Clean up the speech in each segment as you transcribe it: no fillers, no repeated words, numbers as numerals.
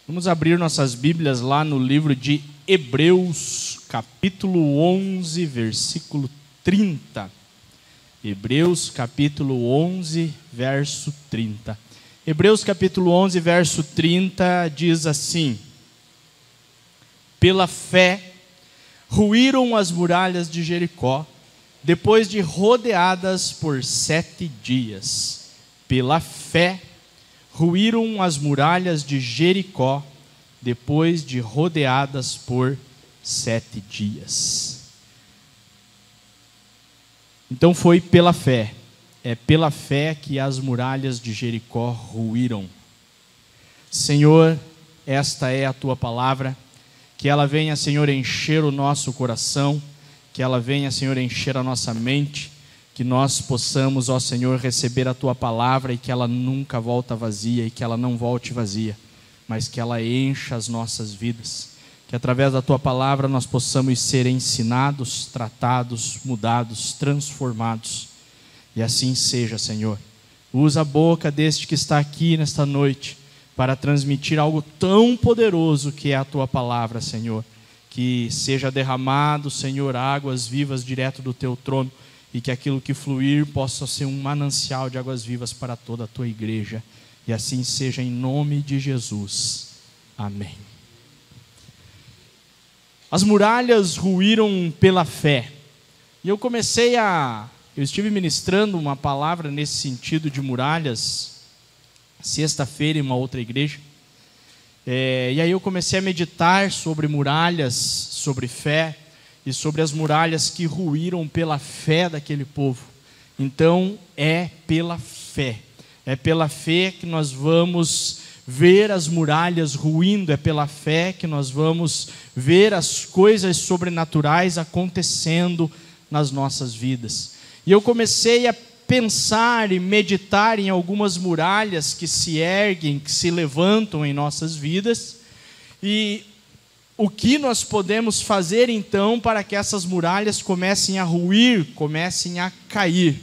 Vamos abrir nossas Bíblias lá no livro de Hebreus, capítulo 11, versículo 30. Hebreus, capítulo 11, verso 30. Hebreus, capítulo 11, verso 30, diz assim: Pela fé, ruíram as muralhas de Jericó, depois de rodeadas por 7 dias. Pela fé, ruíram as muralhas de Jericó, depois de rodeadas por 7 dias. Então foi pela fé. É pela fé que as muralhas de Jericó ruíram. Senhor, esta é a Tua palavra. Que ela venha, Senhor, encher o nosso coração. Que ela venha, Senhor, encher a nossa mente. Que nós possamos, ó Senhor, receber a Tua palavra e que ela nunca volta vazia e que ela não volte vazia, mas que ela encha as nossas vidas. Que através da Tua palavra nós possamos ser ensinados, tratados, mudados, transformados. E assim seja, Senhor. Usa a boca deste que está aqui nesta noite para transmitir algo tão poderoso que é a Tua palavra, Senhor. Que seja derramado, Senhor, águas vivas direto do Teu trono. E que aquilo que fluir possa ser um manancial de águas vivas para toda a Tua igreja. E assim seja em nome de Jesus. Amém. As muralhas ruíram pela fé. E eu estive ministrando uma palavra nesse sentido de muralhas, sexta-feira em uma outra igreja. E aí eu comecei a meditar sobre muralhas, sobre fé, e sobre as muralhas que ruíram pela fé daquele povo. Então, é pela fé. É pela fé que nós vamos ver as muralhas ruindo. É pela fé que nós vamos ver as coisas sobrenaturais acontecendo nas nossas vidas. E eu comecei a pensar e meditar em algumas muralhas que se erguem, que se levantam em nossas vidas. E o que nós podemos fazer então para que essas muralhas comecem a ruir, comecem a cair?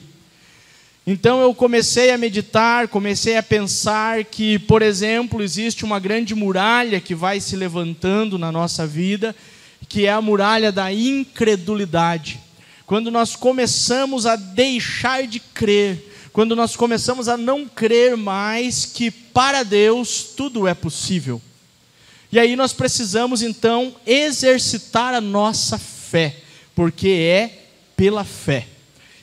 Então eu comecei a meditar, comecei a pensar que, por exemplo, existe uma grande muralha que vai se levantando na nossa vida, que é a muralha da incredulidade. Quando nós começamos a deixar de crer, quando nós começamos a não crer mais que para Deus tudo é possível. E aí nós precisamos então exercitar a nossa fé, porque é pela fé.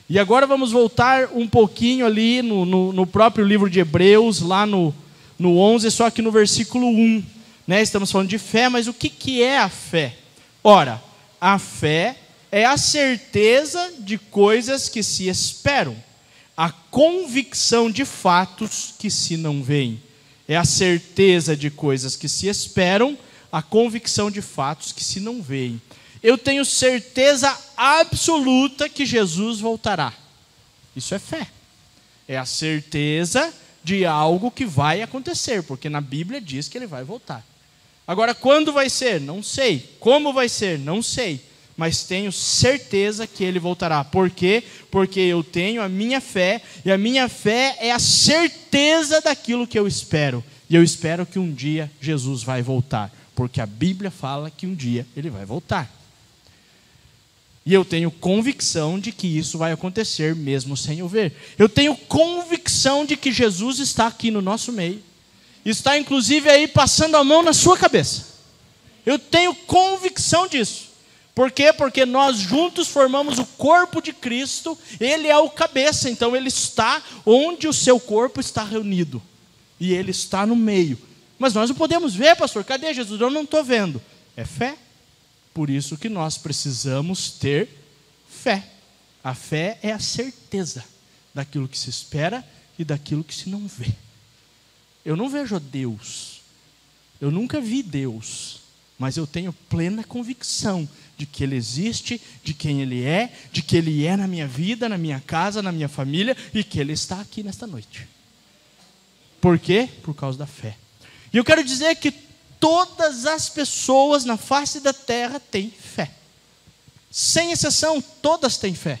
E agora vamos voltar um pouquinho ali no próprio livro de Hebreus, lá no 11, só que no versículo 1. Estamos falando de fé, mas o que é a fé? Ora, a fé é a certeza de coisas que se esperam, a convicção de fatos que se não veem. É a certeza de coisas que se esperam, a convicção de fatos que se não veem. Eu tenho certeza absoluta que Jesus voltará. Isso é fé. É a certeza de algo que vai acontecer, porque na Bíblia diz que ele vai voltar. Agora, quando vai ser? Não sei. Como vai ser? Não sei. Mas tenho certeza que ele voltará. Por quê? Porque eu tenho a minha fé, e a minha fé é a certeza daquilo que eu espero. E eu espero que um dia Jesus vai voltar, porque a Bíblia fala que um dia ele vai voltar. E eu tenho convicção de que isso vai acontecer mesmo sem eu ver. Eu tenho convicção de que Jesus está aqui no nosso meio. Está inclusive aí passando a mão na sua cabeça. Eu tenho convicção disso. Por quê? Porque nós juntos formamos o corpo de Cristo, Ele é o cabeça, então Ele está onde o seu corpo está reunido. E Ele está no meio. Mas nós não podemos ver, pastor, cadê Jesus? Eu não estou vendo. É fé. Por isso que nós precisamos ter fé. A fé é a certeza daquilo que se espera e daquilo que se não vê. Eu não vejo Deus. Eu nunca vi Deus. Mas eu tenho plena convicção de que Ele existe, de quem Ele é, de que Ele é na minha vida, na minha casa, na minha família, e que Ele está aqui nesta noite. Por quê? Por causa da fé. E eu quero dizer que todas as pessoas na face da terra têm fé. Sem exceção, todas têm fé.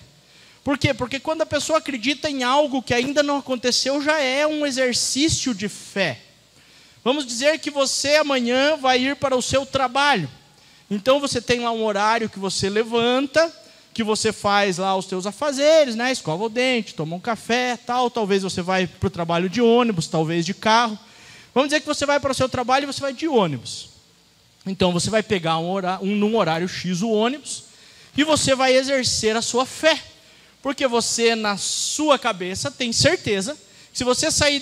Por quê? Porque quando a pessoa acredita em algo que ainda não aconteceu, já é um exercício de fé. Vamos dizer que você amanhã vai ir para o seu trabalho. Então você tem lá um horário que você levanta, que você faz lá os teus afazeres, né? Escova o dente, toma um café, tal. Talvez você vai para o trabalho de ônibus, talvez de carro. Vamos dizer que você vai para o seu trabalho e você vai de ônibus. Então você vai pegar num horário X o ônibus e você vai exercer a sua fé. Porque você, na sua cabeça, tem certeza que se você sair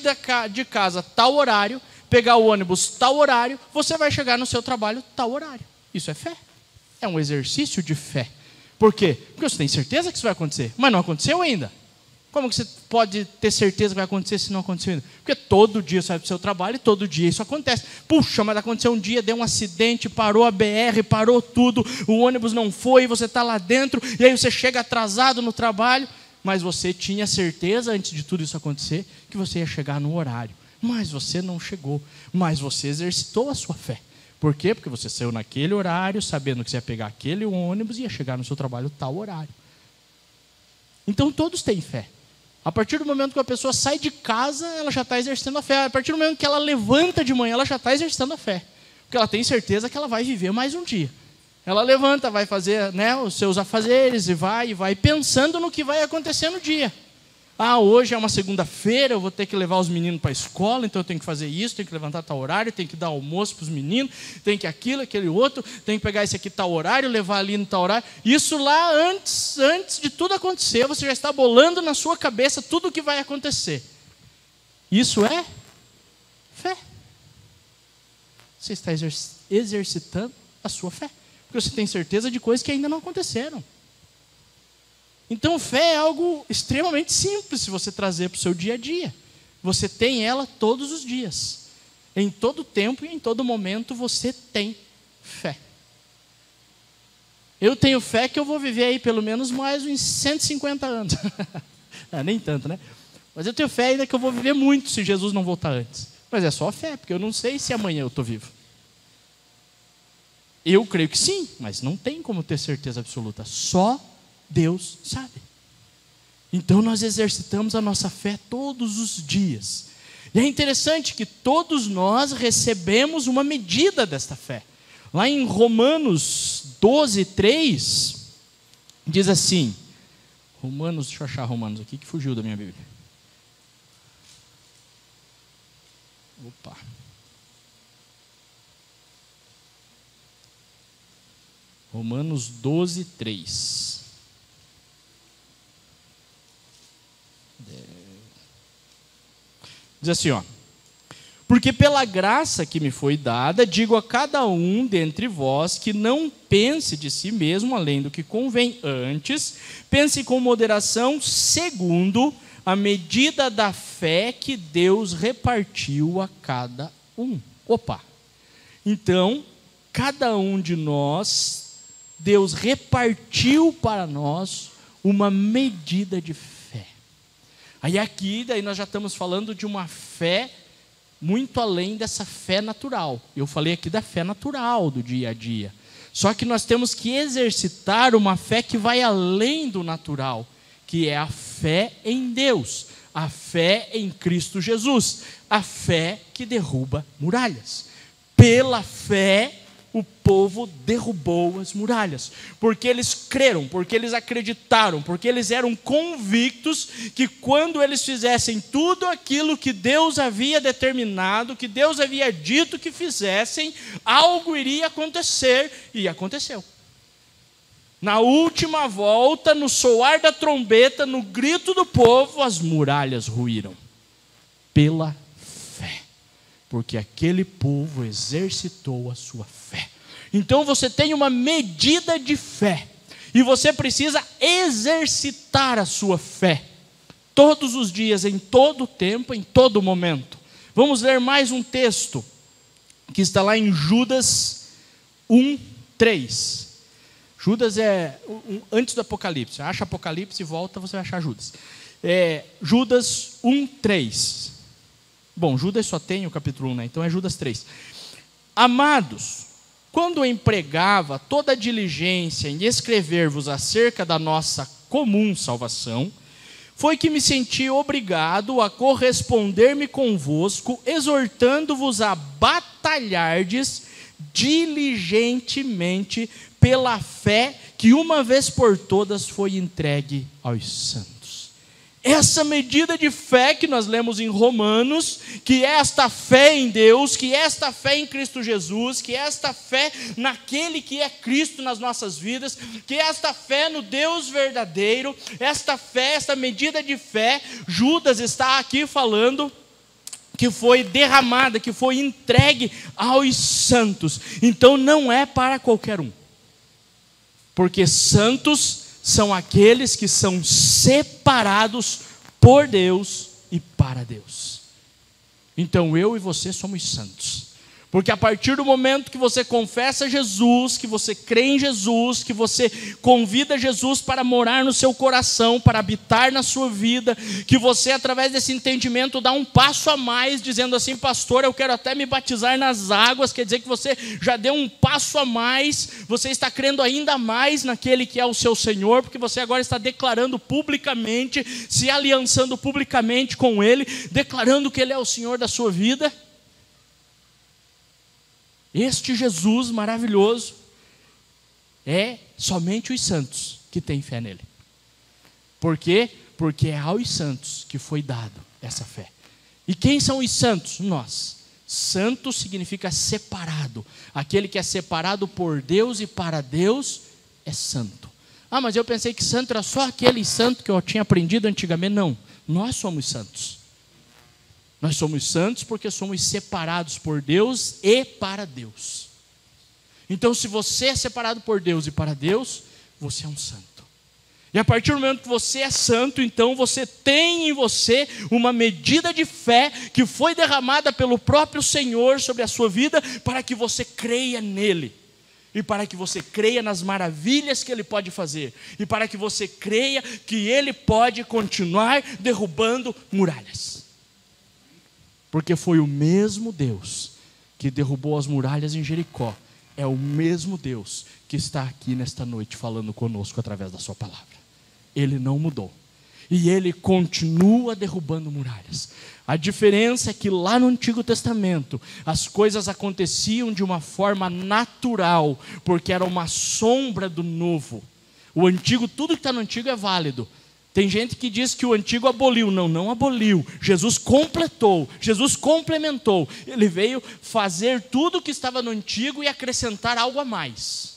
de casa tal horário, pegar o ônibus tal horário, você vai chegar no seu trabalho tal horário. Isso é fé. É um exercício de fé. Por quê? Porque você tem certeza que isso vai acontecer, mas não aconteceu ainda. Como que você pode ter certeza que vai acontecer se não aconteceu ainda? Porque todo dia você vai para o seu trabalho e todo dia isso acontece. Puxa, mas aconteceu um dia, deu um acidente, parou a BR, parou tudo, o ônibus não foi, você está lá dentro, e aí você chega atrasado no trabalho, mas você tinha certeza, antes de tudo isso acontecer, que você ia chegar no horário. Mas você não chegou, mas você exercitou a sua fé. Por quê? Porque você saiu naquele horário, sabendo que você ia pegar aquele ônibus e ia chegar no seu trabalho tal horário. Então todos têm fé. A partir do momento que a pessoa sai de casa, ela já está exercendo a fé. A partir do momento que ela levanta de manhã, ela já está exercendo a fé. Porque ela tem certeza que ela vai viver mais um dia. Ela levanta, vai fazer, né, os seus afazeres e vai pensando no que vai acontecer no dia. Ah, hoje é uma segunda-feira, eu vou ter que levar os meninos para a escola, então eu tenho que fazer isso, tenho que levantar tal horário, tenho que dar almoço para os meninos, tenho que aquilo, aquele outro, tenho que pegar esse aqui tal horário, levar ali no tal horário. Isso lá antes de tudo acontecer, você já está bolando na sua cabeça tudo o que vai acontecer. Isso é fé. Você está exercitando a sua fé, porque você tem certeza de coisas que ainda não aconteceram. Então, fé é algo extremamente simples se você trazer para o seu dia a dia. Você tem ela todos os dias. Em todo tempo e em todo momento você tem fé. Eu tenho fé que eu vou viver aí pelo menos mais uns 150 anos. Nem tanto, né? Mas eu tenho fé ainda que eu vou viver muito se Jesus não voltar antes. Mas é só fé, porque eu não sei se amanhã eu estou vivo. Eu creio que sim, mas não tem como ter certeza absoluta. Só Deus sabe. Então nós exercitamos a nossa fé todos os dias. E é interessante que todos nós recebemos uma medida desta fé. Lá em Romanos 12, 3, diz assim, deixa eu achar Romanos aqui que fugiu da minha Bíblia. Romanos 12, 3. Diz assim, porque pela graça que me foi dada, digo a cada um dentre vós que não pense de si mesmo além do que convém. Antes, pense com moderação, segundo a medida da fé que Deus repartiu a cada um. Então, cada um de nós, Deus repartiu para nós uma medida de fé. Daí nós já estamos falando de uma fé muito além dessa fé natural. Eu falei aqui da fé natural do dia a dia. Só que nós temos que exercitar uma fé que vai além do natural, que é a fé em Deus, a fé em Cristo Jesus, a fé que derruba muralhas. Pela fé, o povo derrubou as muralhas, porque eles creram, porque eles acreditaram, porque eles eram convictos que quando eles fizessem tudo aquilo que Deus havia determinado, que Deus havia dito que fizessem, algo iria acontecer, e aconteceu. Na última volta, no soar da trombeta, no grito do povo, as muralhas ruíram, pela fé, porque aquele povo exercitou a sua fé. Então você tem uma medida de fé, e você precisa exercitar a sua fé, todos os dias, em todo o tempo, em todo momento. Vamos ler mais um texto, que está lá em Judas 1, 3. Judas é antes do Apocalipse. Acha Apocalipse e volta, você vai achar Judas. Judas 1, 3. Bom, Judas só tem o capítulo 1, né? Então é Judas 3. Amados, quando eu empregava toda a diligência em escrever-vos acerca da nossa comum salvação, foi que me senti obrigado a corresponder-me convosco, exortando-vos a batalhardes diligentemente pela fé que uma vez por todas foi entregue aos santos. Essa medida de fé que nós lemos em Romanos, que é esta fé em Deus, que é esta fé em Cristo Jesus, que é esta fé naquele que é Cristo nas nossas vidas, que é esta fé no Deus verdadeiro, esta fé, esta medida de fé, Judas está aqui falando que foi derramada, que foi entregue aos santos. Então não é para qualquer um, porque santos são aqueles que são separados por Deus e para Deus. Então eu e você somos santos, porque a partir do momento que você confessa Jesus, que você crê em Jesus, que você convida Jesus para morar no seu coração, para habitar na sua vida, que você através desse entendimento dá um passo a mais, dizendo assim: pastor, eu quero até me batizar nas águas, quer dizer que você já deu um passo a mais, você está crendo ainda mais naquele que é o seu Senhor, porque você agora está declarando publicamente, se aliançando publicamente com Ele, declarando que Ele é o Senhor da sua vida. Este Jesus maravilhoso é somente os santos que têm fé nele. Por quê? Porque é aos santos que foi dado essa fé. E quem são os santos? Nós. Santo significa separado. Aquele que é separado por Deus e para Deus é santo. Ah, mas eu pensei que santo era só aquele santo que eu tinha aprendido antigamente. Não, nós somos santos. Nós somos santos porque somos separados por Deus e para Deus. Então, se você é separado por Deus e para Deus, você é um santo. E a partir do momento que você é santo, então você tem em você uma medida de fé que foi derramada pelo próprio Senhor sobre a sua vida, para que você creia nele. E para que você creia nas maravilhas que Ele pode fazer. E para que você creia que Ele pode continuar derrubando muralhas. Porque foi o mesmo Deus que derrubou as muralhas em Jericó. É o mesmo Deus que está aqui nesta noite falando conosco através da sua palavra. Ele não mudou. E Ele continua derrubando muralhas. A diferença é que lá no Antigo Testamento as coisas aconteciam de uma forma natural, porque era uma sombra do novo. O antigo, tudo que está no antigo é válido. Tem gente que diz que o antigo aboliu. Não, não aboliu. Jesus completou, Jesus complementou. Ele veio fazer tudo que estava no antigo e acrescentar algo a mais.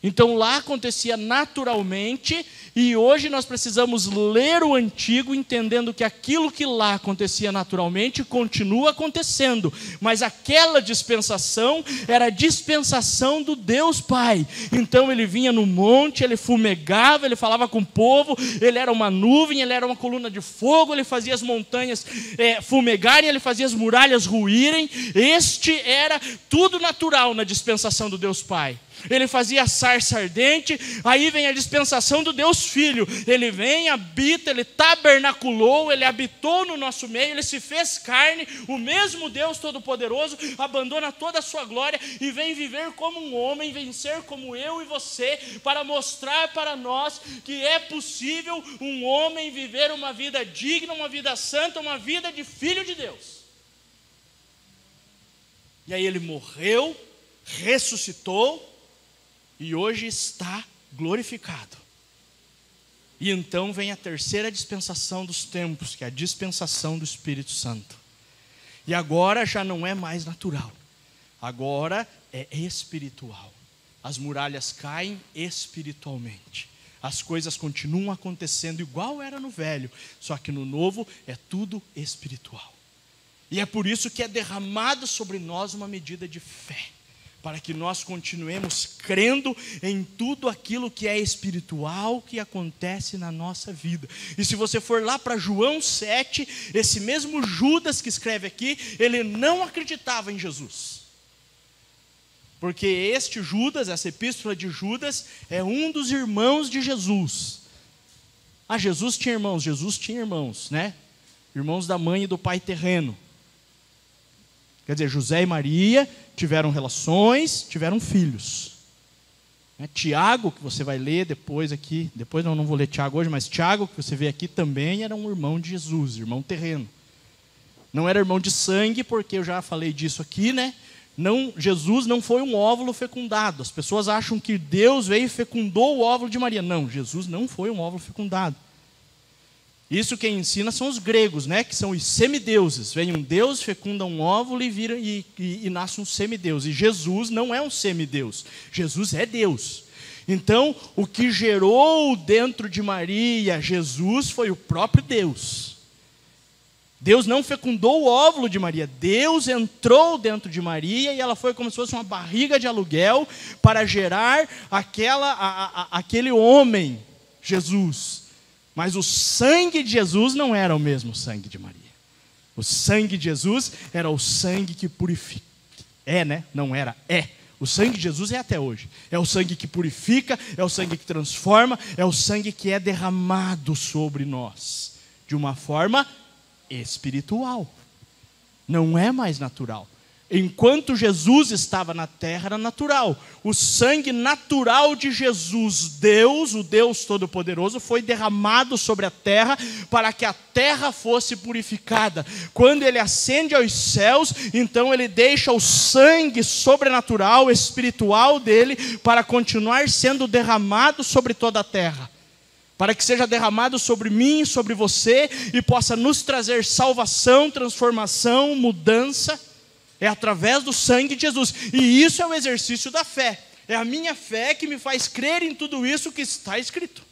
Então lá acontecia naturalmente, e hoje nós precisamos ler o antigo, entendendo que aquilo que lá acontecia naturalmente continua acontecendo, mas aquela dispensação era a dispensação do Deus Pai. Então ele vinha no monte, ele fumegava, ele falava com o povo, ele era uma nuvem, ele era uma coluna de fogo, ele fazia as montanhas fumegarem, ele fazia as muralhas ruírem. Este era tudo natural na dispensação do Deus Pai. Ele fazia a sarça ardente. Aí vem a dispensação do Deus Filho. Ele vem, habita, ele tabernaculou, ele habitou no nosso meio, ele se fez carne. O mesmo Deus Todo-Poderoso abandona toda a sua glória e vem viver como um homem, vencer como eu e você, para mostrar para nós que é possível um homem viver uma vida digna, uma vida santa, uma vida de filho de Deus. E aí ele morreu, ressuscitou e hoje está glorificado. E então vem a terceira dispensação dos tempos, que é a dispensação do Espírito Santo. E agora já não é mais natural, agora é espiritual. As muralhas caem espiritualmente. As coisas continuam acontecendo igual era no velho, só que no novo é tudo espiritual. E é por isso que é derramado sobre nós uma medida de fé, para que nós continuemos crendo em tudo aquilo que é espiritual que acontece na nossa vida. E se você for lá para João 7, esse mesmo Judas que escreve aqui, ele não acreditava em Jesus. Porque este Judas, essa epístola de Judas, é um dos irmãos de Jesus. Ah, Jesus tinha irmãos, né? Irmãos da mãe e do pai terreno. Quer dizer, José e Maria tiveram relações, tiveram filhos. Tiago, que você vai ler depois aqui, depois não vou ler Tiago hoje, mas Tiago, que você vê aqui, também era um irmão de Jesus, irmão terreno. Não era irmão de sangue, porque eu já falei disso aqui, né? Não, Jesus não foi um óvulo fecundado. As pessoas acham que Deus veio e fecundou o óvulo de Maria. Não, Jesus não foi um óvulo fecundado. Isso quem ensina são os gregos, né? Que são os semideuses. Vem um Deus, fecunda um óvulo e vira e nasce um semideus. E Jesus não é um semideus. Jesus é Deus. Então, o que gerou dentro de Maria Jesus foi o próprio Deus. Deus não fecundou o óvulo de Maria. Deus entrou dentro de Maria e ela foi como se fosse uma barriga de aluguel para gerar aquele homem, Jesus. Mas o sangue de Jesus não era o mesmo sangue de Maria. O sangue de Jesus era o sangue que purifica. É, né? Não era, é. O sangue de Jesus é até hoje. É o sangue que purifica, é o sangue que transforma, é o sangue que é derramado sobre nós. De uma forma espiritual. Não é mais natural. Enquanto Jesus estava na terra, era natural. O sangue natural de Jesus, Deus, o Deus Todo-Poderoso, foi derramado sobre a terra para que a terra fosse purificada. Quando ele ascende aos céus, então ele deixa o sangue sobrenatural, espiritual dele, para continuar sendo derramado sobre toda a terra. Para que seja derramado sobre mim, sobre você, e possa nos trazer salvação, transformação, mudança. É através do sangue de Jesus. E isso é o exercício da fé. É a minha fé que me faz crer em tudo isso que está escrito.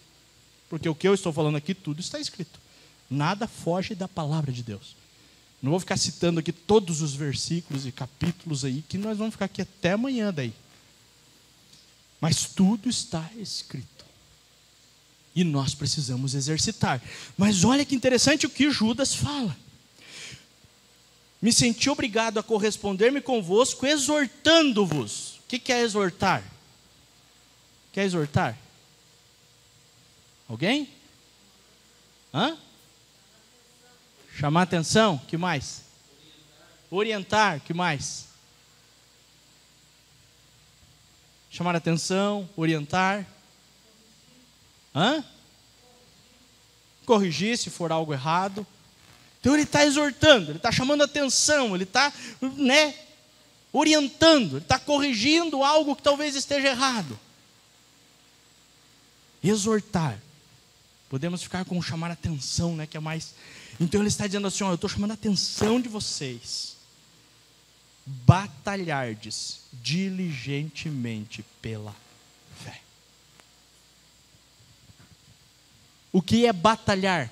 Porque o que eu estou falando aqui, tudo está escrito. Nada foge da palavra de Deus. Não vou ficar citando aqui todos os versículos e capítulos aí, que nós vamos ficar aqui até amanhã daí. Mas tudo está escrito. E nós precisamos exercitar. Mas olha que interessante o que Judas fala. Me senti obrigado a corresponder-me convosco, exortando-vos. O que é exortar? Quer exortar? Alguém? Hã? Chamar atenção? Que mais? Orientar. Que mais? Chamar atenção, orientar. Hã? Corrigir se for algo errado. Então ele está exortando, ele está chamando atenção, ele está, orientando, ele está corrigindo algo que talvez esteja errado. Exortar. Podemos ficar com chamar atenção, que é mais. Então ele está dizendo assim: eu estou chamando a atenção de vocês. Batalhardes diligentemente pela fé. O que é batalhar?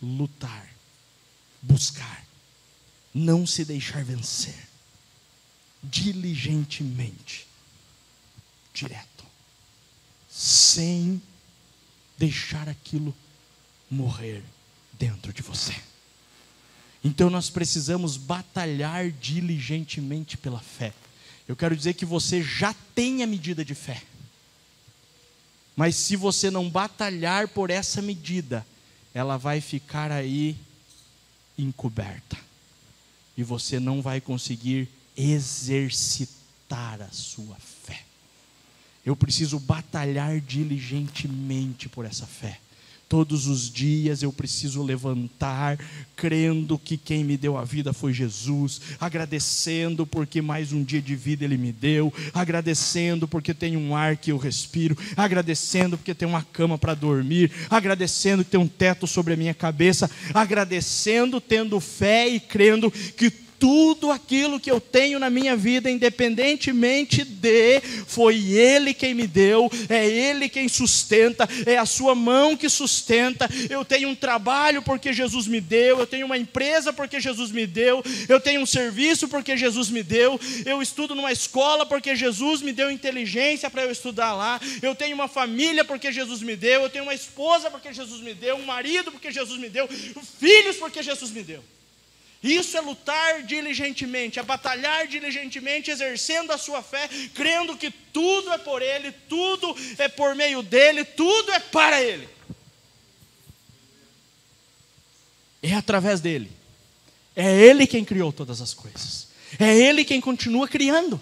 Lutar, buscar, não se deixar vencer, diligentemente, direto, sem deixar aquilo morrer dentro de você. Então nós precisamos batalhar diligentemente pela fé. Eu quero dizer que você já tem a medida de fé, mas se você não batalhar por essa medida, ela vai ficar aí encoberta. E você não vai conseguir exercitar a sua fé. Eu preciso batalhar diligentemente por essa fé. Todos os dias eu preciso levantar, crendo que quem me deu a vida foi Jesus, agradecendo porque mais um dia de vida Ele me deu, agradecendo porque tem um ar que eu respiro, agradecendo porque tem uma cama para dormir, agradecendo que tem um teto sobre a minha cabeça, agradecendo, tendo fé e crendo que tudo aquilo que eu tenho na minha vida, independentemente de, foi Ele quem me deu, é Ele quem sustenta, é a sua mão que sustenta. Eu tenho um trabalho porque Jesus me deu, eu tenho uma empresa porque Jesus me deu, eu tenho um serviço porque Jesus me deu, eu estudo numa escola porque Jesus me deu inteligência para eu estudar lá, eu tenho uma família porque Jesus me deu, eu tenho uma esposa porque Jesus me deu, um marido porque Jesus me deu, filhos porque Jesus me deu. Isso é lutar diligentemente, é batalhar diligentemente, exercendo a sua fé, crendo que tudo é por Ele, tudo é por meio dEle, tudo é para Ele. É através dEle. É Ele quem criou todas as coisas. É Ele quem continua criando.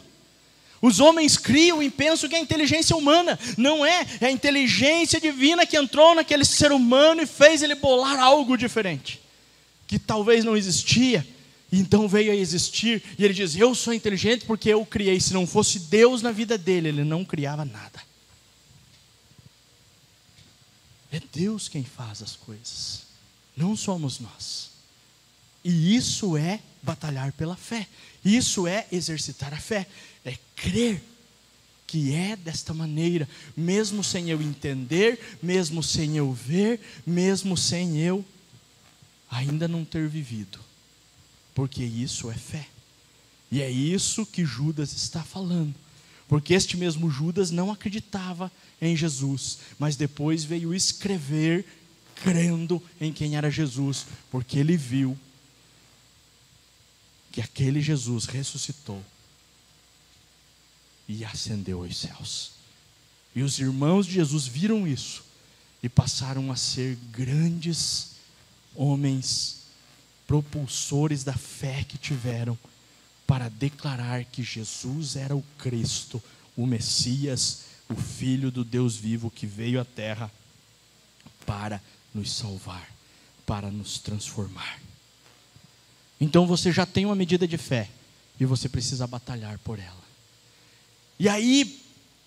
Os homens criam e pensam que é a inteligência humana. Não é, é a inteligência divina que entrou naquele ser humano e fez ele bolar algo diferente, que talvez não existia, e então veio a existir. E ele diz, eu sou inteligente porque eu criei. Se não fosse Deus na vida dele, ele não criava nada. É Deus quem faz as coisas, não somos nós. E isso é batalhar pela fé. Isso é exercitar a fé. É crer que é desta maneira, mesmo sem eu entender, mesmo sem eu ver, mesmo sem eu ainda não ter vivido. Porque isso é fé. E é isso que Judas está falando. Porque este mesmo Judas não acreditava em Jesus, mas depois veio escrever crendo em quem era Jesus, porque ele viu que aquele Jesus ressuscitou e ascendeu aos céus. E os irmãos de Jesus viram isso e passaram a ser grandes homens, propulsores da fé que tiveram para declarar que Jesus era o Cristo, o Messias, o Filho do Deus vivo que veio à terra para nos salvar, para nos transformar. Então você já tem uma medida de fé e você precisa batalhar por ela. E aí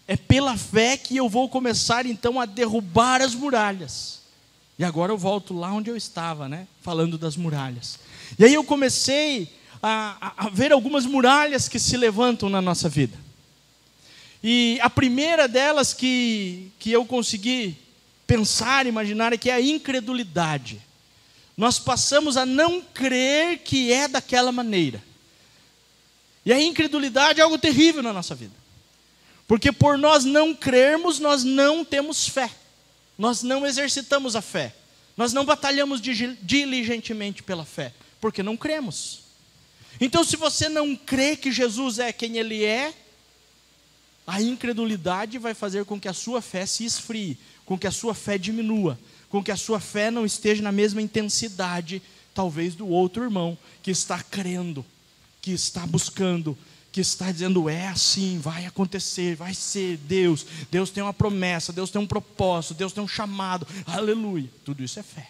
é pela fé que eu vou começar então a derrubar as muralhas. E agora eu volto lá onde eu estava, falando das muralhas. E aí eu comecei a ver algumas muralhas que se levantam na nossa vida. E a primeira delas que eu consegui pensar, imaginar, é que é a incredulidade. Nós passamos a não crer que é daquela maneira. E a incredulidade é algo terrível na nossa vida. Porque por nós não crermos, nós não temos fé. Nós não exercitamos a fé. Nós não batalhamos diligentemente pela fé, porque não cremos. Então, se você não crê que Jesus é quem Ele é, a incredulidade vai fazer com que a sua fé se esfrie, com que a sua fé diminua, com que a sua fé não esteja na mesma intensidade, talvez, do outro irmão, que está crendo, que está buscando, que está dizendo, é assim, vai acontecer, vai ser Deus tem uma promessa, Deus tem um propósito, Deus tem um chamado, aleluia, tudo isso é fé.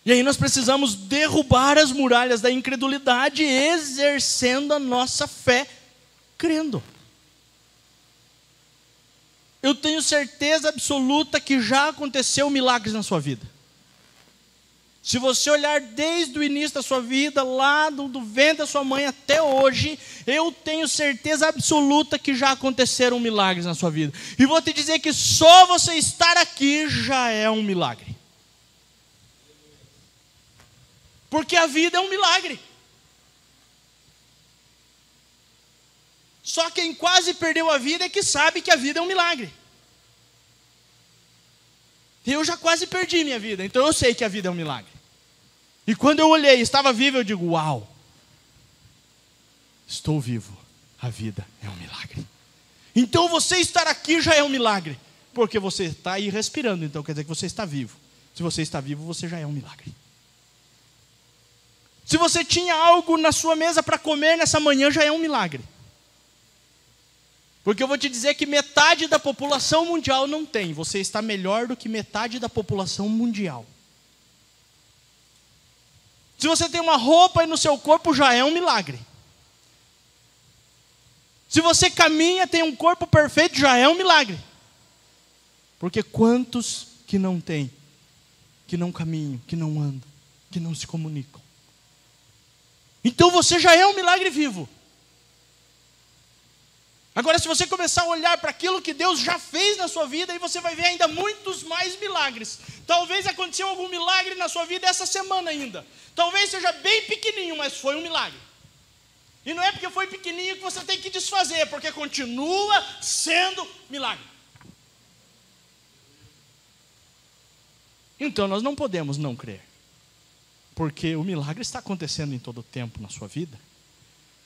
E aí nós precisamos derrubar as muralhas da incredulidade, exercendo a nossa fé, crendo. Eu tenho certeza absoluta que já aconteceu milagres na sua vida. Se você olhar desde o início da sua vida, lá do ventre da sua mãe até hoje, eu tenho certeza absoluta que já aconteceram milagres na sua vida. E vou te dizer que só você estar aqui já é um milagre. Porque a vida é um milagre. Só quem quase perdeu a vida é que sabe que a vida é um milagre. Eu já quase perdi minha vida, então eu sei que a vida é um milagre. E quando eu olhei e estava vivo, eu digo, uau, estou vivo, a vida é um milagre. Então você estar aqui já é um milagre, porque você está aí respirando, então quer dizer que você está vivo. Se você está vivo, você já é um milagre. Se você tinha algo na sua mesa para comer nessa manhã, já é um milagre. Porque eu vou te dizer que metade da população mundial não tem. Você está melhor do que metade da população mundial. Se você tem uma roupa aí no seu corpo, já é um milagre. Se você caminha, tem um corpo perfeito, já é um milagre. Porque quantos que não têm, que não caminham, que não andam, que não se comunicam? Então você já é um milagre vivo. Agora, se você começar a olhar para aquilo que Deus já fez na sua vida, aí você vai ver ainda muitos mais milagres. Talvez aconteceu algum milagre na sua vida essa semana ainda. Talvez seja bem pequenininho, mas foi um milagre. E não é porque foi pequenininho que você tem que desfazer, porque continua sendo milagre. Então nós não podemos não crer, porque o milagre está acontecendo em todo o tempo na sua vida.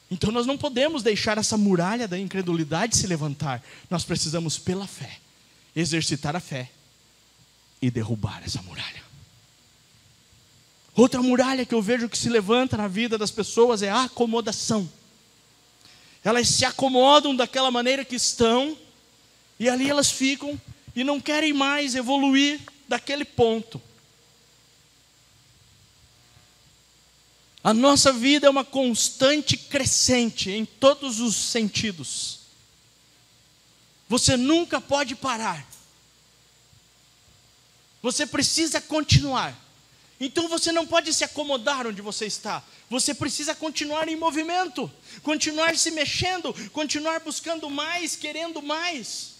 Então nós não podemos deixar essa muralha da incredulidade se levantar. Nós precisamos, pela fé, exercitar a fé e derrubar essa muralha. Outra muralha que eu vejo que se levanta na vida das pessoas é a acomodação. Elas se acomodam daquela maneira que estão, e ali elas ficam, e não querem mais evoluir daquele ponto. A nossa vida é uma constante crescente em todos os sentidos. Você nunca pode parar. Você precisa continuar. Então você não pode se acomodar onde você está. Você precisa continuar em movimento, continuar se mexendo, continuar buscando mais, querendo mais.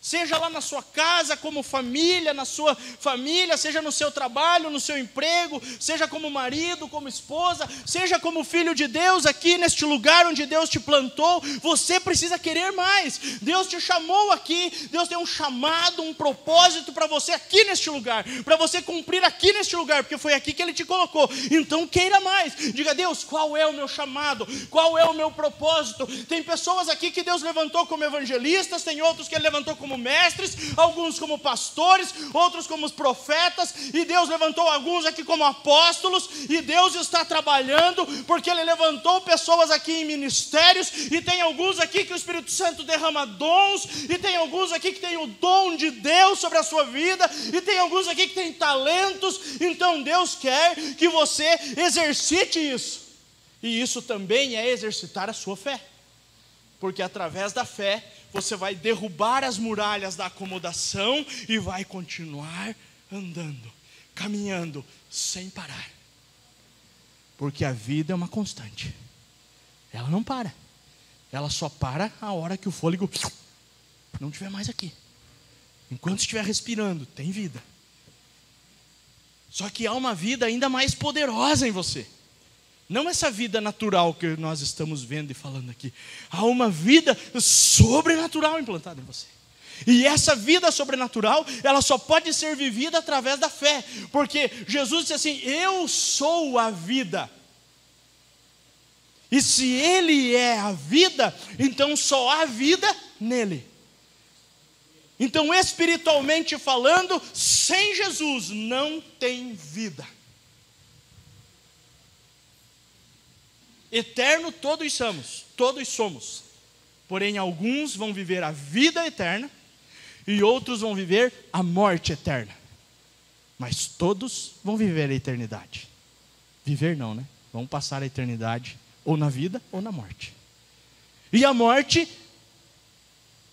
Seja lá na sua casa, como família, na sua família, seja no seu trabalho, no seu emprego, seja como marido, como esposa, seja como filho de Deus aqui neste lugar onde Deus te plantou, você precisa querer mais. Deus te chamou aqui, Deus tem um chamado, um propósito para você aqui neste lugar, para você cumprir aqui neste lugar, porque foi aqui que Ele te colocou. Então queira mais, diga: Deus, qual é o meu chamado? Qual é o meu propósito? Tem pessoas aqui que Deus levantou como evangelistas, tem outros que Ele levantou como mestres, alguns como pastores, outros como profetas, e Deus levantou alguns aqui como apóstolos, e Deus está trabalhando, porque Ele levantou pessoas aqui em ministérios, e tem alguns aqui que o Espírito Santo derrama dons, e tem alguns aqui que tem o dom de Deus sobre a sua vida, e tem alguns aqui que tem talentos. Então Deus quer que você exercite isso, e isso também é exercitar a sua fé, porque através da fé você vai derrubar as muralhas da acomodação e vai continuar andando, caminhando, sem parar. Porque a vida é uma constante. Ela não para. Ela só para a hora que o fôlego não estiver mais aqui. Enquanto estiver respirando, tem vida. Só que há uma vida ainda mais poderosa em você. Não essa vida natural que nós estamos vendo e falando aqui. Há uma vida sobrenatural implantada em você. E essa vida sobrenatural, ela só pode ser vivida através da fé. Porque Jesus disse assim: eu sou a vida. E se Ele é a vida, então só há vida nele. Então, espiritualmente falando, sem Jesus não tem vida. Eterno todos somos. Porém, alguns vão viver a vida eterna e outros vão viver a morte eterna. Mas todos vão viver a eternidade. Viver não, né? Vão passar a eternidade ou na vida ou na morte. E a morte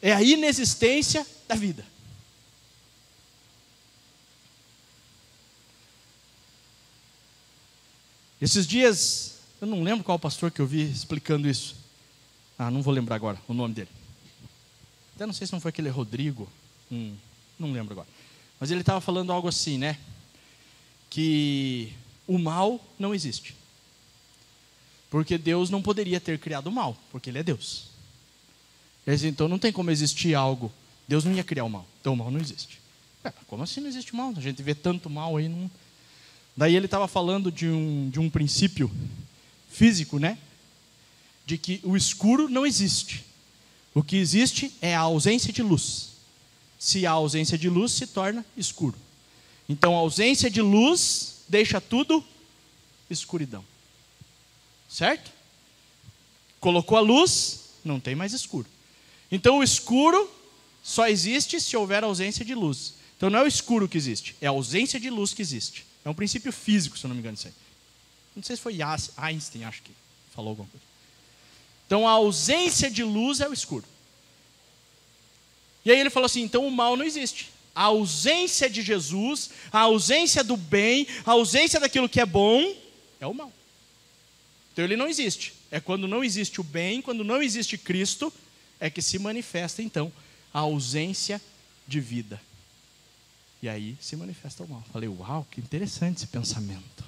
é a inexistência da vida. Esses dias, eu não lembro qual pastor que eu vi explicando isso. Não vou lembrar agora o nome dele. Até não sei se não foi aquele Rodrigo. Não lembro agora. Mas ele estava falando algo assim, né? Que o mal não existe. Porque Deus não poderia ter criado o mal, porque Ele é Deus. Então não tem como existir algo. Deus não ia criar o mal. Então o mal não existe. Como assim não existe mal? A gente vê tanto mal aí. Não... Daí ele estava falando de um princípio físico, né? De que o escuro não existe. O que existe é a ausência de luz. Se há ausência de luz, se torna escuro. Então a ausência de luz deixa tudo escuridão. Certo? Colocou a luz, não tem mais escuro. Então o escuro só existe se houver ausência de luz. Então não é o escuro que existe, é a ausência de luz que existe. É um princípio físico, se eu não me engano isso aí. Não sei se foi Einstein, acho que falou alguma coisa. Então a ausência de luz é o escuro. E aí ele falou assim: então o mal não existe. A ausência de Jesus, a ausência do bem, a ausência daquilo que é bom, é o mal. Então ele não existe. É quando não existe o bem, quando não existe Cristo, é que se manifesta então a ausência de vida. E aí se manifesta o mal. Falei, uau, que interessante esse pensamento.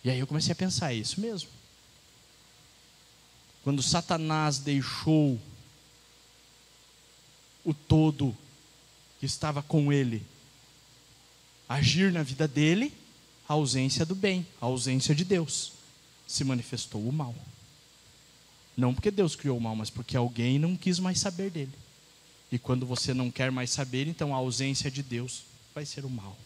E aí eu comecei a pensar, é isso mesmo. Quando Satanás deixou o todo que estava com ele agir na vida dele, a ausência do bem, a ausência de Deus, se manifestou o mal. Não porque Deus criou o mal, mas porque alguém não quis mais saber dele. E quando você não quer mais saber, então a ausência de Deus vai ser o mal.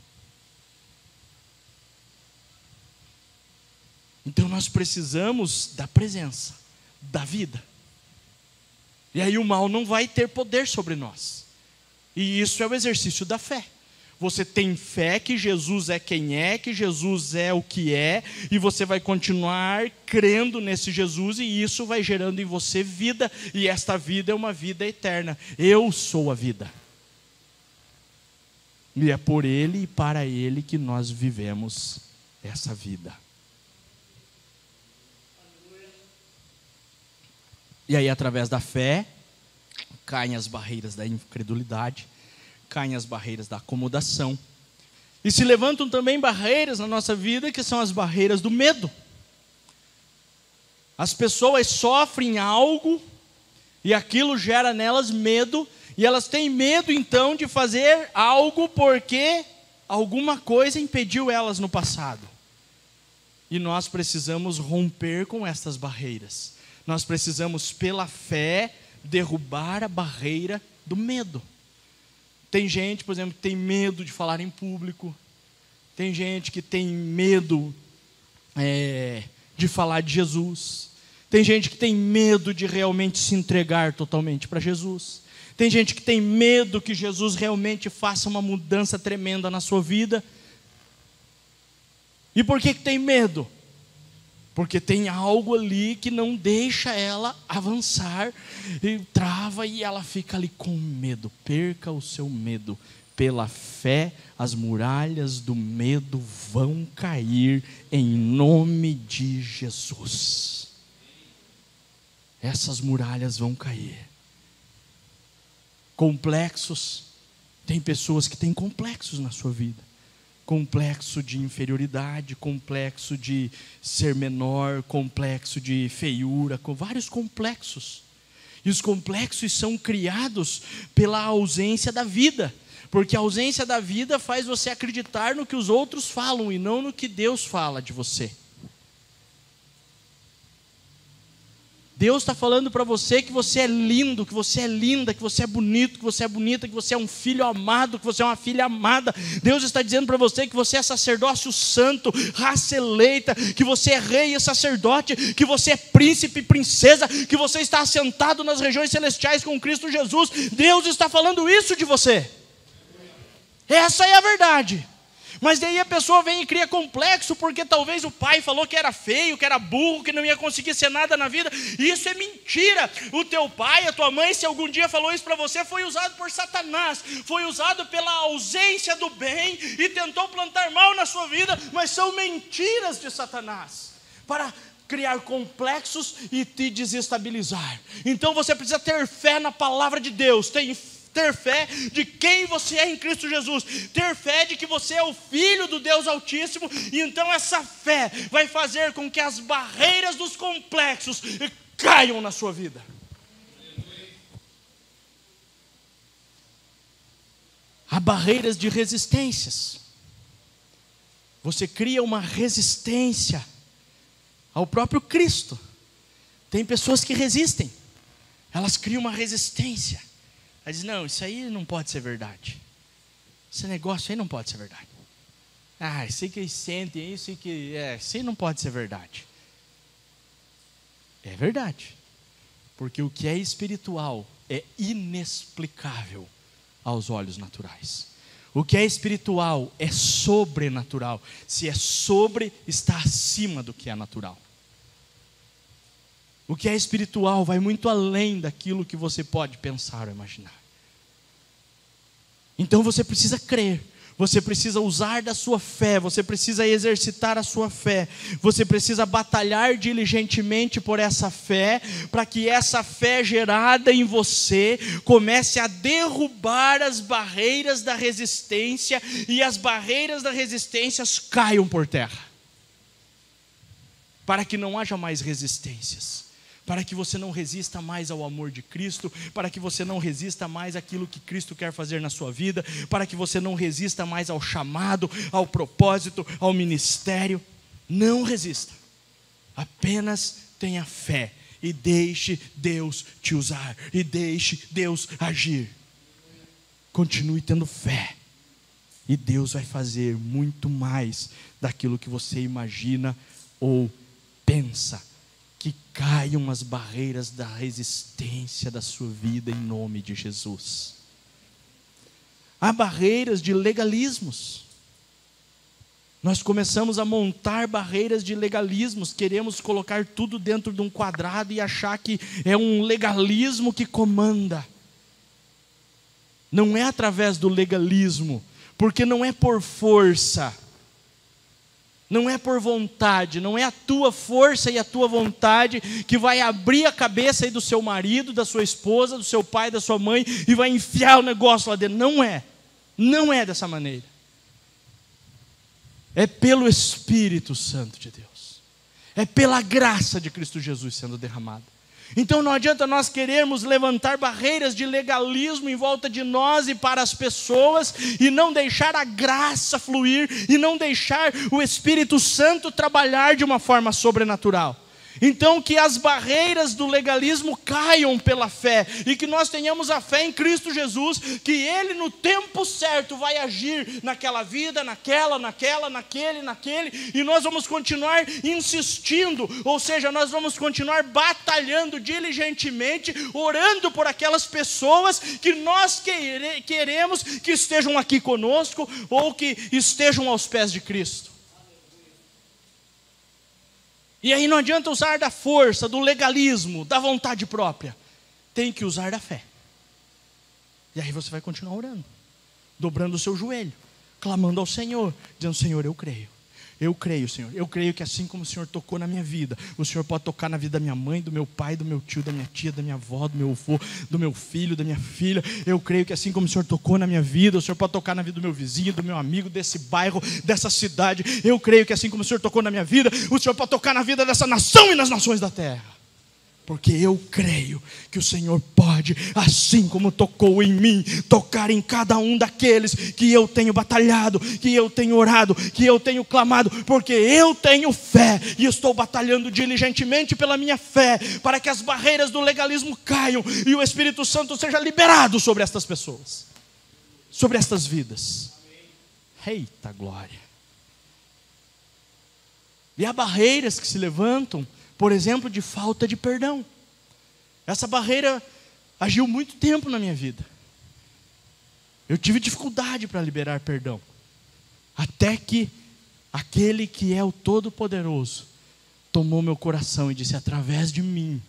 Então nós precisamos da presença, da vida. E aí o mal não vai ter poder sobre nós. E isso é o exercício da fé. Você tem fé que Jesus é quem é, que Jesus é o que é, e você vai continuar crendo nesse Jesus, e isso vai gerando em você vida, e esta vida é uma vida eterna. Eu sou a vida. E é por Ele e para Ele que nós vivemos essa vida. E aí, através da fé, caem as barreiras da incredulidade, caem as barreiras da acomodação, e se levantam também barreiras na nossa vida, que são as barreiras do medo. As pessoas sofrem algo, e aquilo gera nelas medo, e elas têm medo então de fazer algo, porque alguma coisa impediu elas no passado. E nós precisamos romper com estas barreiras. Nós precisamos, pela fé, derrubar a barreira do medo. Tem gente, por exemplo, que tem medo de falar em público. Tem gente que tem medo de falar de Jesus. Tem gente que tem medo de realmente se entregar totalmente para Jesus. Tem gente que tem medo que Jesus realmente faça uma mudança tremenda na sua vida. E por que tem medo? Porque tem algo ali que não deixa ela avançar, e trava, e ela fica ali com medo. Perca o seu medo. Pela fé, as muralhas do medo vão cair em nome de Jesus. Essas muralhas vão cair. Complexos. Tem pessoas que têm complexos na sua vida. Complexo de inferioridade, complexo de ser menor, complexo de feiura, com vários complexos. E os complexos são criados pela ausência da vida, porque a ausência da vida faz você acreditar no que os outros falam e não no que Deus fala de você. Deus está falando para você que você é lindo, que você é linda, que você é bonito, que você é bonita, que você é um filho amado, que você é uma filha amada. Deus está dizendo para você que você é sacerdócio santo, raça eleita, que você é rei e sacerdote, que você é príncipe e princesa, que você está assentado nas regiões celestiais com Cristo Jesus. Deus está falando isso de você. Essa é a verdade. Mas daí a pessoa vem e cria complexo, porque talvez o pai falou que era feio, que era burro, que não ia conseguir ser nada na vida. Isso é mentira. O teu pai, a tua mãe, se algum dia falou isso para você, foi usado por Satanás, foi usado pela ausência do bem e tentou plantar mal na sua vida, mas são mentiras de Satanás para criar complexos e te desestabilizar. Então você precisa ter fé na palavra de Deus, ter fé de quem você é em Cristo Jesus, ter fé de que você é o Filho do Deus Altíssimo, e então essa fé vai fazer com que as barreiras dos complexos caiam na sua vida. Há barreiras de resistências. Você cria uma resistência ao próprio Cristo. Tem pessoas que resistem, elas criam uma resistência. Ela diz, não, isso aí não pode ser verdade. Esse negócio aí não pode ser verdade. Isso aí que eles sentem, isso aí não pode ser verdade. É verdade. Porque o que é espiritual é inexplicável aos olhos naturais. O que é espiritual é sobrenatural. Se é sobre, está acima do que é natural. O que é espiritual vai muito além daquilo que você pode pensar ou imaginar. Então você precisa crer, você precisa usar da sua fé, você precisa exercitar a sua fé, você precisa batalhar diligentemente por essa fé, para que essa fé gerada em você comece a derrubar as barreiras da resistência, e as barreiras da resistência caiam por terra, para que não haja mais resistências. Para que você não resista mais ao amor de Cristo, para que você não resista mais àquilo que Cristo quer fazer na sua vida, para que você não resista mais ao chamado, ao propósito, ao ministério. Não resista, apenas tenha fé e deixe Deus te usar, e deixe Deus agir. Continue tendo fé, e Deus vai fazer muito mais daquilo que você imagina ou pensa que caiam as barreiras da resistência da sua vida em nome de Jesus. Há barreiras de legalismos. Nós começamos a montar barreiras de legalismos, queremos colocar tudo dentro de um quadrado e achar que é um legalismo que comanda. Não é através do legalismo, porque não é por força, não é por vontade, não é a tua força e a tua vontade que vai abrir a cabeça aí do seu marido, da sua esposa, do seu pai, da sua mãe e vai enfiar o negócio lá dentro. Não é dessa maneira. É pelo Espírito Santo de Deus, é pela graça de Cristo Jesus sendo derramada. Então não adianta nós querermos levantar barreiras de legalismo em volta de nós e para as pessoas, e não deixar a graça fluir, e não deixar o Espírito Santo trabalhar de uma forma sobrenatural. Então que as barreiras do legalismo caiam pela fé, e que nós tenhamos a fé em Cristo Jesus, que Ele no tempo certo vai agir naquela vida, naquele, e nós vamos continuar insistindo, ou seja, nós vamos continuar batalhando diligentemente, orando por aquelas pessoas que nós queremos que estejam aqui conosco, ou que estejam aos pés de Cristo. E aí não adianta usar da força, do legalismo, da vontade própria. Tem que usar da fé. E aí você vai continuar orando, dobrando o seu joelho, clamando ao Senhor, dizendo: Senhor, eu creio, Senhor. Eu creio que assim como o Senhor tocou na minha vida, o Senhor pode tocar na vida da minha mãe, do meu pai, do meu tio, da minha tia, da minha avó, do meu avô, do meu filho, da minha filha. Eu creio que assim como o Senhor tocou na minha vida, o Senhor pode tocar na vida do meu vizinho, do meu amigo, desse bairro, dessa cidade. Eu creio que assim como o Senhor tocou na minha vida, o Senhor pode tocar na vida dessa nação e nas nações da terra. Porque eu creio que o Senhor pode, assim como tocou em mim, tocar em cada um daqueles que eu tenho batalhado, que eu tenho orado, que eu tenho clamado, porque eu tenho fé e estou batalhando diligentemente pela minha fé, para que as barreiras do legalismo caiam e o Espírito Santo seja liberado sobre estas pessoas, sobre estas vidas. Eita glória! E há barreiras que se levantam, por exemplo, de falta de perdão. Essa barreira agiu muito tempo na minha vida. Eu tive dificuldade para liberar perdão. Até que aquele que é o Todo-Poderoso tomou meu coração e disse: através de mim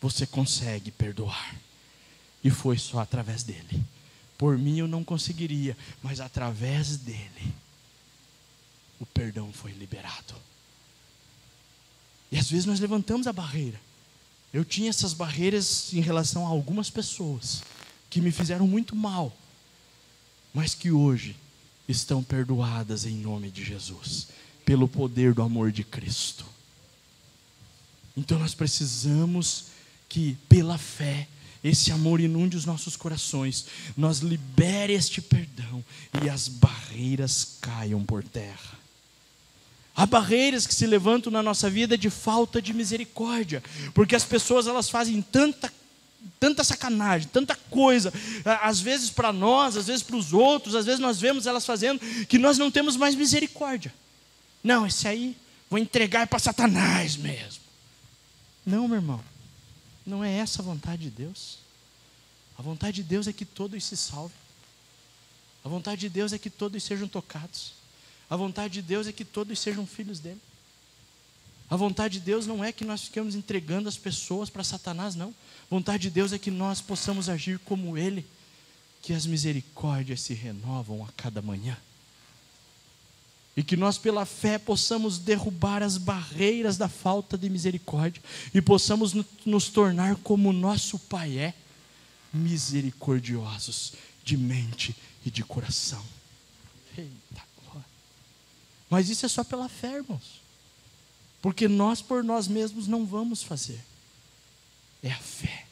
você consegue perdoar. E foi só através dele. Por mim eu não conseguiria, mas através dele o perdão foi liberado. E às vezes nós levantamos a barreira. Eu tinha essas barreiras em relação a algumas pessoas que me fizeram muito mal, mas que hoje estão perdoadas em nome de Jesus, pelo poder do amor de Cristo. Então nós precisamos que pela fé esse amor inunde os nossos corações, nós libere este perdão e as barreiras caiam por terra. Há barreiras que se levantam na nossa vida de falta de misericórdia, porque as pessoas elas fazem tanta sacanagem, tanta coisa, às vezes para nós, às vezes para os outros, às vezes nós vemos elas fazendo, que nós não temos mais misericórdia. Não, esse aí vou entregar para Satanás mesmo. Não, meu irmão, não é essa a vontade de Deus. A vontade de Deus é que todos se salvem. A vontade de Deus é que todos sejam tocados. A vontade de Deus é que todos sejam filhos dele. A vontade de Deus não é que nós fiquemos entregando as pessoas para Satanás, não. A vontade de Deus é que nós possamos agir como ele, que as misericórdias se renovam a cada manhã. E que nós pela fé possamos derrubar as barreiras da falta de misericórdia e possamos nos tornar como nosso Pai é, misericordiosos de mente e de coração. Eita. Mas isso é só pela fé, irmãos. Porque nós por nós mesmos não vamos fazer. É a fé.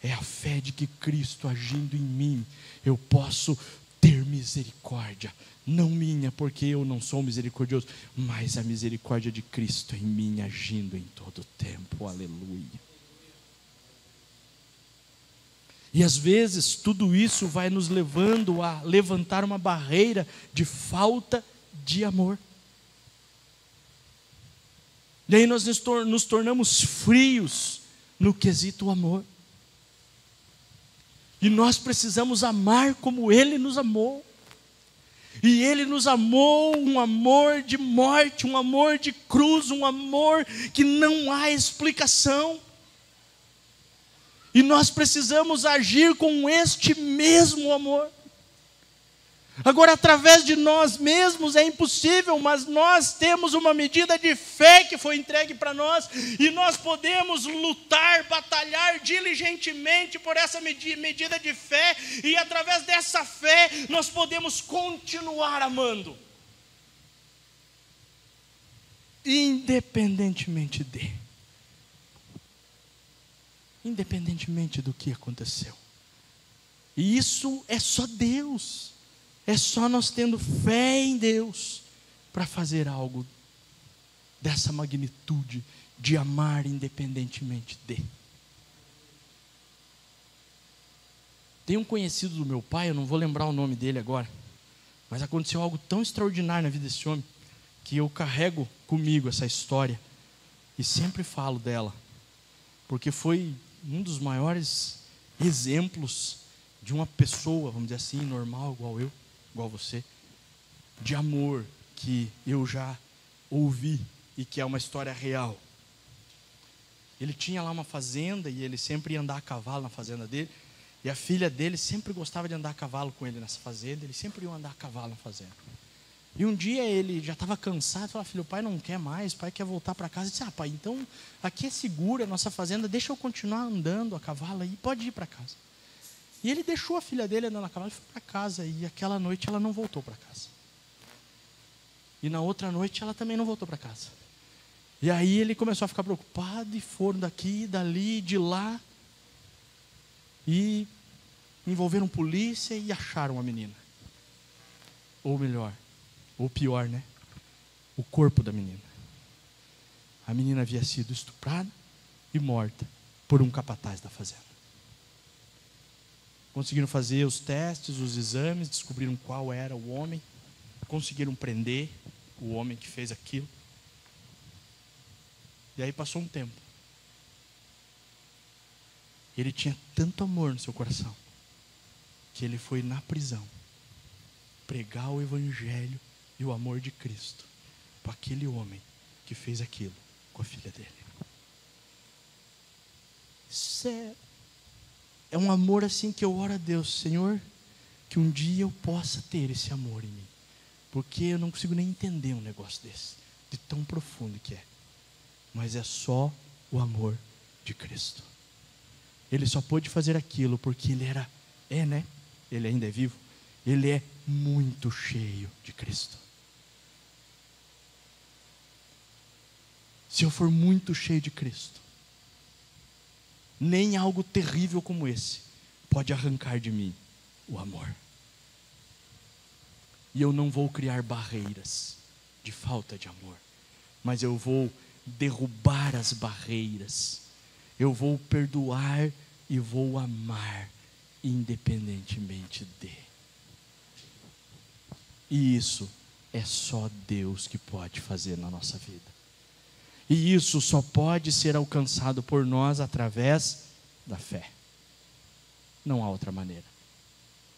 É a fé de que Cristo agindo em mim, eu posso ter misericórdia. Não minha, porque eu não sou misericordioso, mas a misericórdia de Cristo em mim agindo em todo o tempo. Aleluia. E às vezes tudo isso vai nos levando a levantar uma barreira de falta de amor. E aí nós nos tornamos frios no quesito amor. E nós precisamos amar como Ele nos amou. E Ele nos amou um amor de morte, um amor de cruz, um amor que não há explicação. E nós precisamos agir com este mesmo amor. Agora, através de nós mesmos é impossível, mas nós temos uma medida de fé que foi entregue para nós, e nós podemos lutar, batalhar diligentemente por essa medida de fé, e através dessa fé nós podemos continuar amando, independentemente do que aconteceu. E isso é só Deus. É só nós tendo fé em Deus para fazer algo dessa magnitude de amar independentemente de. Tem um conhecido do meu pai, eu não vou lembrar o nome dele agora, mas aconteceu algo tão extraordinário na vida desse homem que eu carrego comigo essa história e sempre falo dela, porque foi um dos maiores exemplos de uma pessoa, vamos dizer assim, normal, igual você, de amor que eu já ouvi e que é uma história real. Ele tinha lá uma fazenda e ele sempre ia andar a cavalo na fazenda dele, e a filha dele sempre gostava de andar a cavalo com ele nessa fazenda, eles sempre iam andar a cavalo na fazenda. E um dia ele já estava cansado, falou: filho, o pai não quer mais, o pai quer voltar para casa. Ele disse: pai, então aqui é seguro a nossa fazenda, deixa eu continuar andando a cavalo aí, pode ir para casa. E ele deixou a filha dele andando a cavalo e foi para casa. E aquela noite ela não voltou para casa. E na outra noite ela também não voltou para casa. E aí ele começou a ficar preocupado, e foram daqui, dali, de lá. E envolveram polícia e acharam a menina. Ou melhor, ou pior, né? O corpo da menina. A menina havia sido estuprada e morta por um capataz da fazenda. Conseguiram fazer os testes, os exames, descobriram qual era o homem, conseguiram prender o homem que fez aquilo. E aí passou um tempo. Ele tinha tanto amor no seu coração que ele foi na prisão pregar o evangelho e o amor de Cristo para aquele homem que fez aquilo com a filha dele. Isso é um amor assim que eu oro a Deus: Senhor, que um dia eu possa ter esse amor em mim, porque eu não consigo nem entender um negócio desse, de tão profundo que é. Mas é só o amor de Cristo. Ele só pôde fazer aquilo porque ele ele ainda é vivo, ele é muito cheio de Cristo. Se eu for muito cheio de Cristo, nem algo terrível como esse pode arrancar de mim o amor. E eu não vou criar barreiras de falta de amor, mas eu vou derrubar as barreiras. Eu vou perdoar e vou amar independentemente de. E isso é só Deus que pode fazer na nossa vida. E isso só pode ser alcançado por nós através da fé. Não há outra maneira.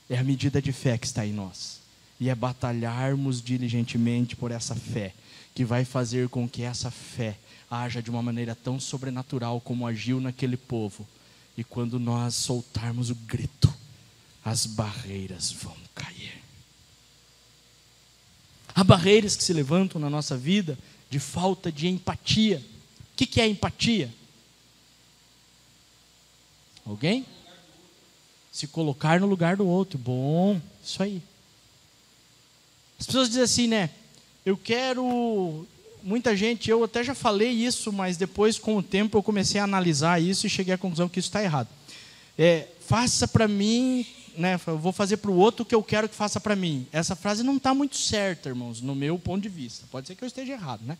É a medida de fé que está em nós. E é batalharmos diligentemente por essa fé, que vai fazer com que essa fé haja de uma maneira tão sobrenatural como agiu naquele povo. E quando nós soltarmos o grito, as barreiras vão cair. Há barreiras que se levantam na nossa vida de falta de empatia. O que é empatia? Alguém? Se colocar no lugar do outro. Bom, isso aí. As pessoas dizem assim, né? Eu quero... Muita gente, eu até já falei isso, mas depois, com o tempo, eu comecei a analisar isso e cheguei à conclusão que isso está errado. Faça para mim, né? Eu vou fazer para o outro o que eu quero que faça para mim. Essa frase não está muito certa, irmãos, no meu ponto de vista. Pode ser que eu esteja errado, né?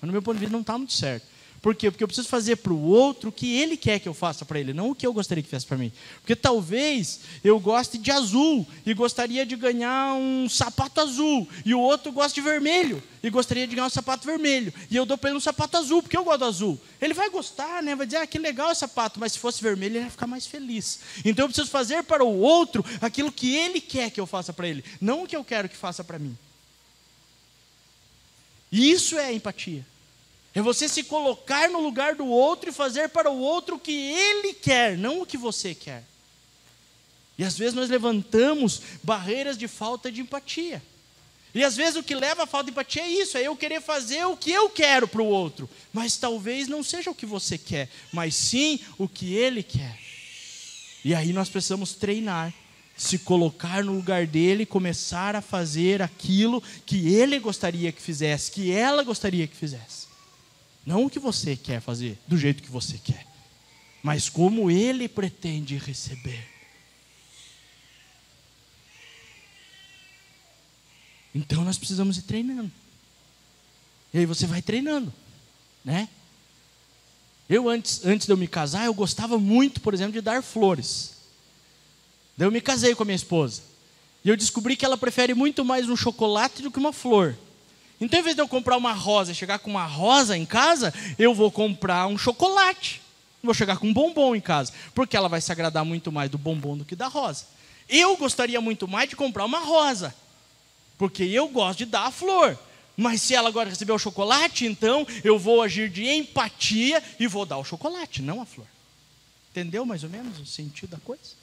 Mas no meu ponto de vista não está muito certo. Por quê? Porque eu preciso fazer para o outro o que ele quer que eu faça para ele, não o que eu gostaria que fizesse para mim. Porque talvez eu goste de azul e gostaria de ganhar um sapato azul, e o outro gosta de vermelho e gostaria de ganhar um sapato vermelho, e eu dou para ele um sapato azul, porque eu gosto do azul. Ele vai gostar, né? Vai dizer, que legal esse sapato, mas se fosse vermelho ele ia ficar mais feliz. Então eu preciso fazer para o outro aquilo que ele quer que eu faça para ele, não o que eu quero que faça para mim. E isso é empatia. É você se colocar no lugar do outro e fazer para o outro o que ele quer, não o que você quer. E às vezes nós levantamos barreiras de falta de empatia. E às vezes o que leva à falta de empatia é isso, é eu querer fazer o que eu quero para o outro. Mas talvez não seja o que você quer, mas sim o que ele quer. E aí nós precisamos treinar, se colocar no lugar dele e começar a fazer aquilo que ele gostaria que fizesse, que ela gostaria que fizesse. Não o que você quer fazer, do jeito que você quer, mas como ele pretende receber. Então nós precisamos ir treinando. E aí você vai treinando, né? Eu antes de eu me casar, eu gostava muito, por exemplo, de dar flores. Daí eu me casei com a minha esposa. E eu descobri que ela prefere muito mais um chocolate do que uma flor. Então, em vez de eu comprar uma rosa e chegar com uma rosa em casa, eu vou comprar um chocolate. Vou chegar com um bombom em casa. Porque ela vai se agradar muito mais do bombom do que da rosa. Eu gostaria muito mais de comprar uma rosa. Porque eu gosto de dar a flor. Mas se ela agora receber o chocolate, então eu vou agir de empatia e vou dar o chocolate, não a flor. Entendeu mais ou menos o sentido da coisa?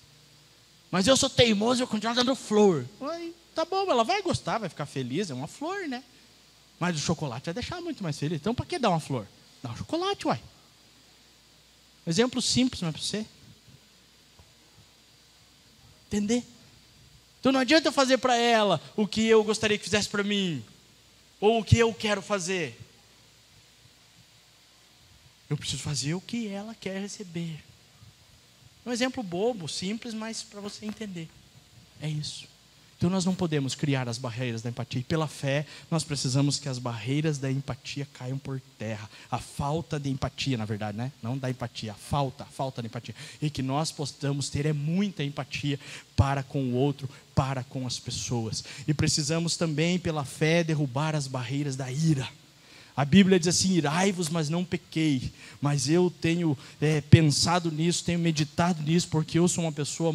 Mas eu sou teimoso e eu continuo dando flor. Tá bom, ela vai gostar, vai ficar feliz, é uma flor, né? Mas o chocolate vai deixar muito mais feliz. Então, para que dar uma flor? Dá um chocolate, uai. Exemplo simples, mas para você entender. Então, não adianta eu fazer para ela o que eu gostaria que fizesse para mim, ou o que eu quero fazer. Eu preciso fazer o que ela quer receber. Um exemplo bobo, simples, mas para você entender. É isso. Então nós não podemos criar as barreiras da empatia. E pela fé, nós precisamos que as barreiras da empatia caiam por terra. A falta de empatia, na verdade, né? Não da empatia, a falta de empatia. E que nós possamos ter muita empatia para com o outro, para com as pessoas. E precisamos também, pela fé, derrubar as barreiras da ira. A Bíblia diz assim, irai-vos, mas não pequei. Mas eu tenho pensado nisso, tenho meditado nisso, porque eu sou uma pessoa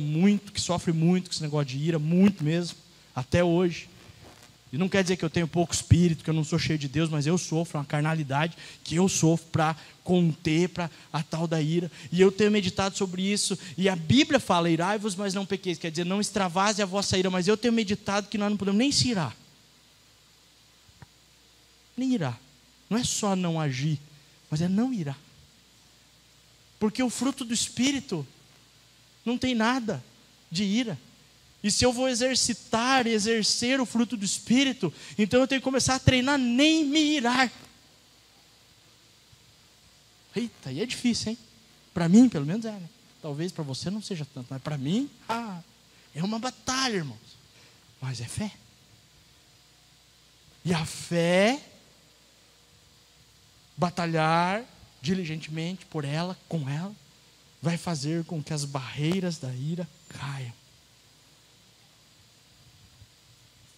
que sofre muito com esse negócio de ira, muito mesmo, até hoje. E não quer dizer que eu tenho pouco espírito, que eu não sou cheio de Deus, mas eu sofro uma carnalidade que eu sofro para conter, para a tal da ira. E eu tenho meditado sobre isso, e a Bíblia fala, irai-vos, mas não pequeis, quer dizer, não extravase a vossa ira, mas eu tenho meditado que nós não podemos nem se irar. Nem irar. Não é só não agir, mas é não irar. Porque o fruto do Espírito não tem nada de ira. E se eu vou exercer o fruto do Espírito, então eu tenho que começar a treinar nem me irar. Eita, e é difícil, hein? Para mim, pelo menos é, né? Talvez para você não seja tanto, mas para mim, é uma batalha, irmãos. Mas é fé. E a fé, batalhar diligentemente por ela, com ela, vai fazer com que as barreiras da ira caiam.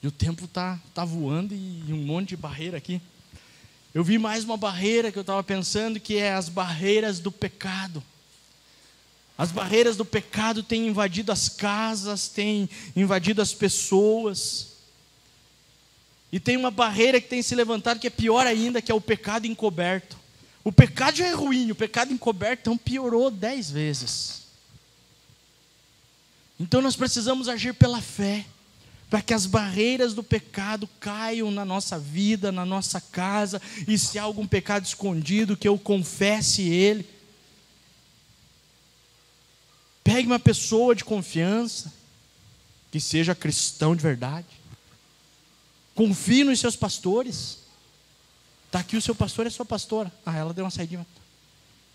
E o tempo tá voando e um monte de barreira aqui. Eu vi mais uma barreira que eu estava pensando, que é as barreiras do pecado. As barreiras do pecado têm invadido as casas, têm invadido as pessoas. E tem uma barreira que tem se levantado que é pior ainda, que é o pecado encoberto. O pecado já é ruim, o pecado encoberto então piorou 10 vezes. Então nós precisamos agir pela fé, para que as barreiras do pecado caiam na nossa vida, na nossa casa, e se há algum pecado escondido, que eu confesse ele. Pegue uma pessoa de confiança, que seja cristão de verdade. Confie nos seus pastores. Está aqui o seu pastor e a sua pastora. Ela deu uma saidinha.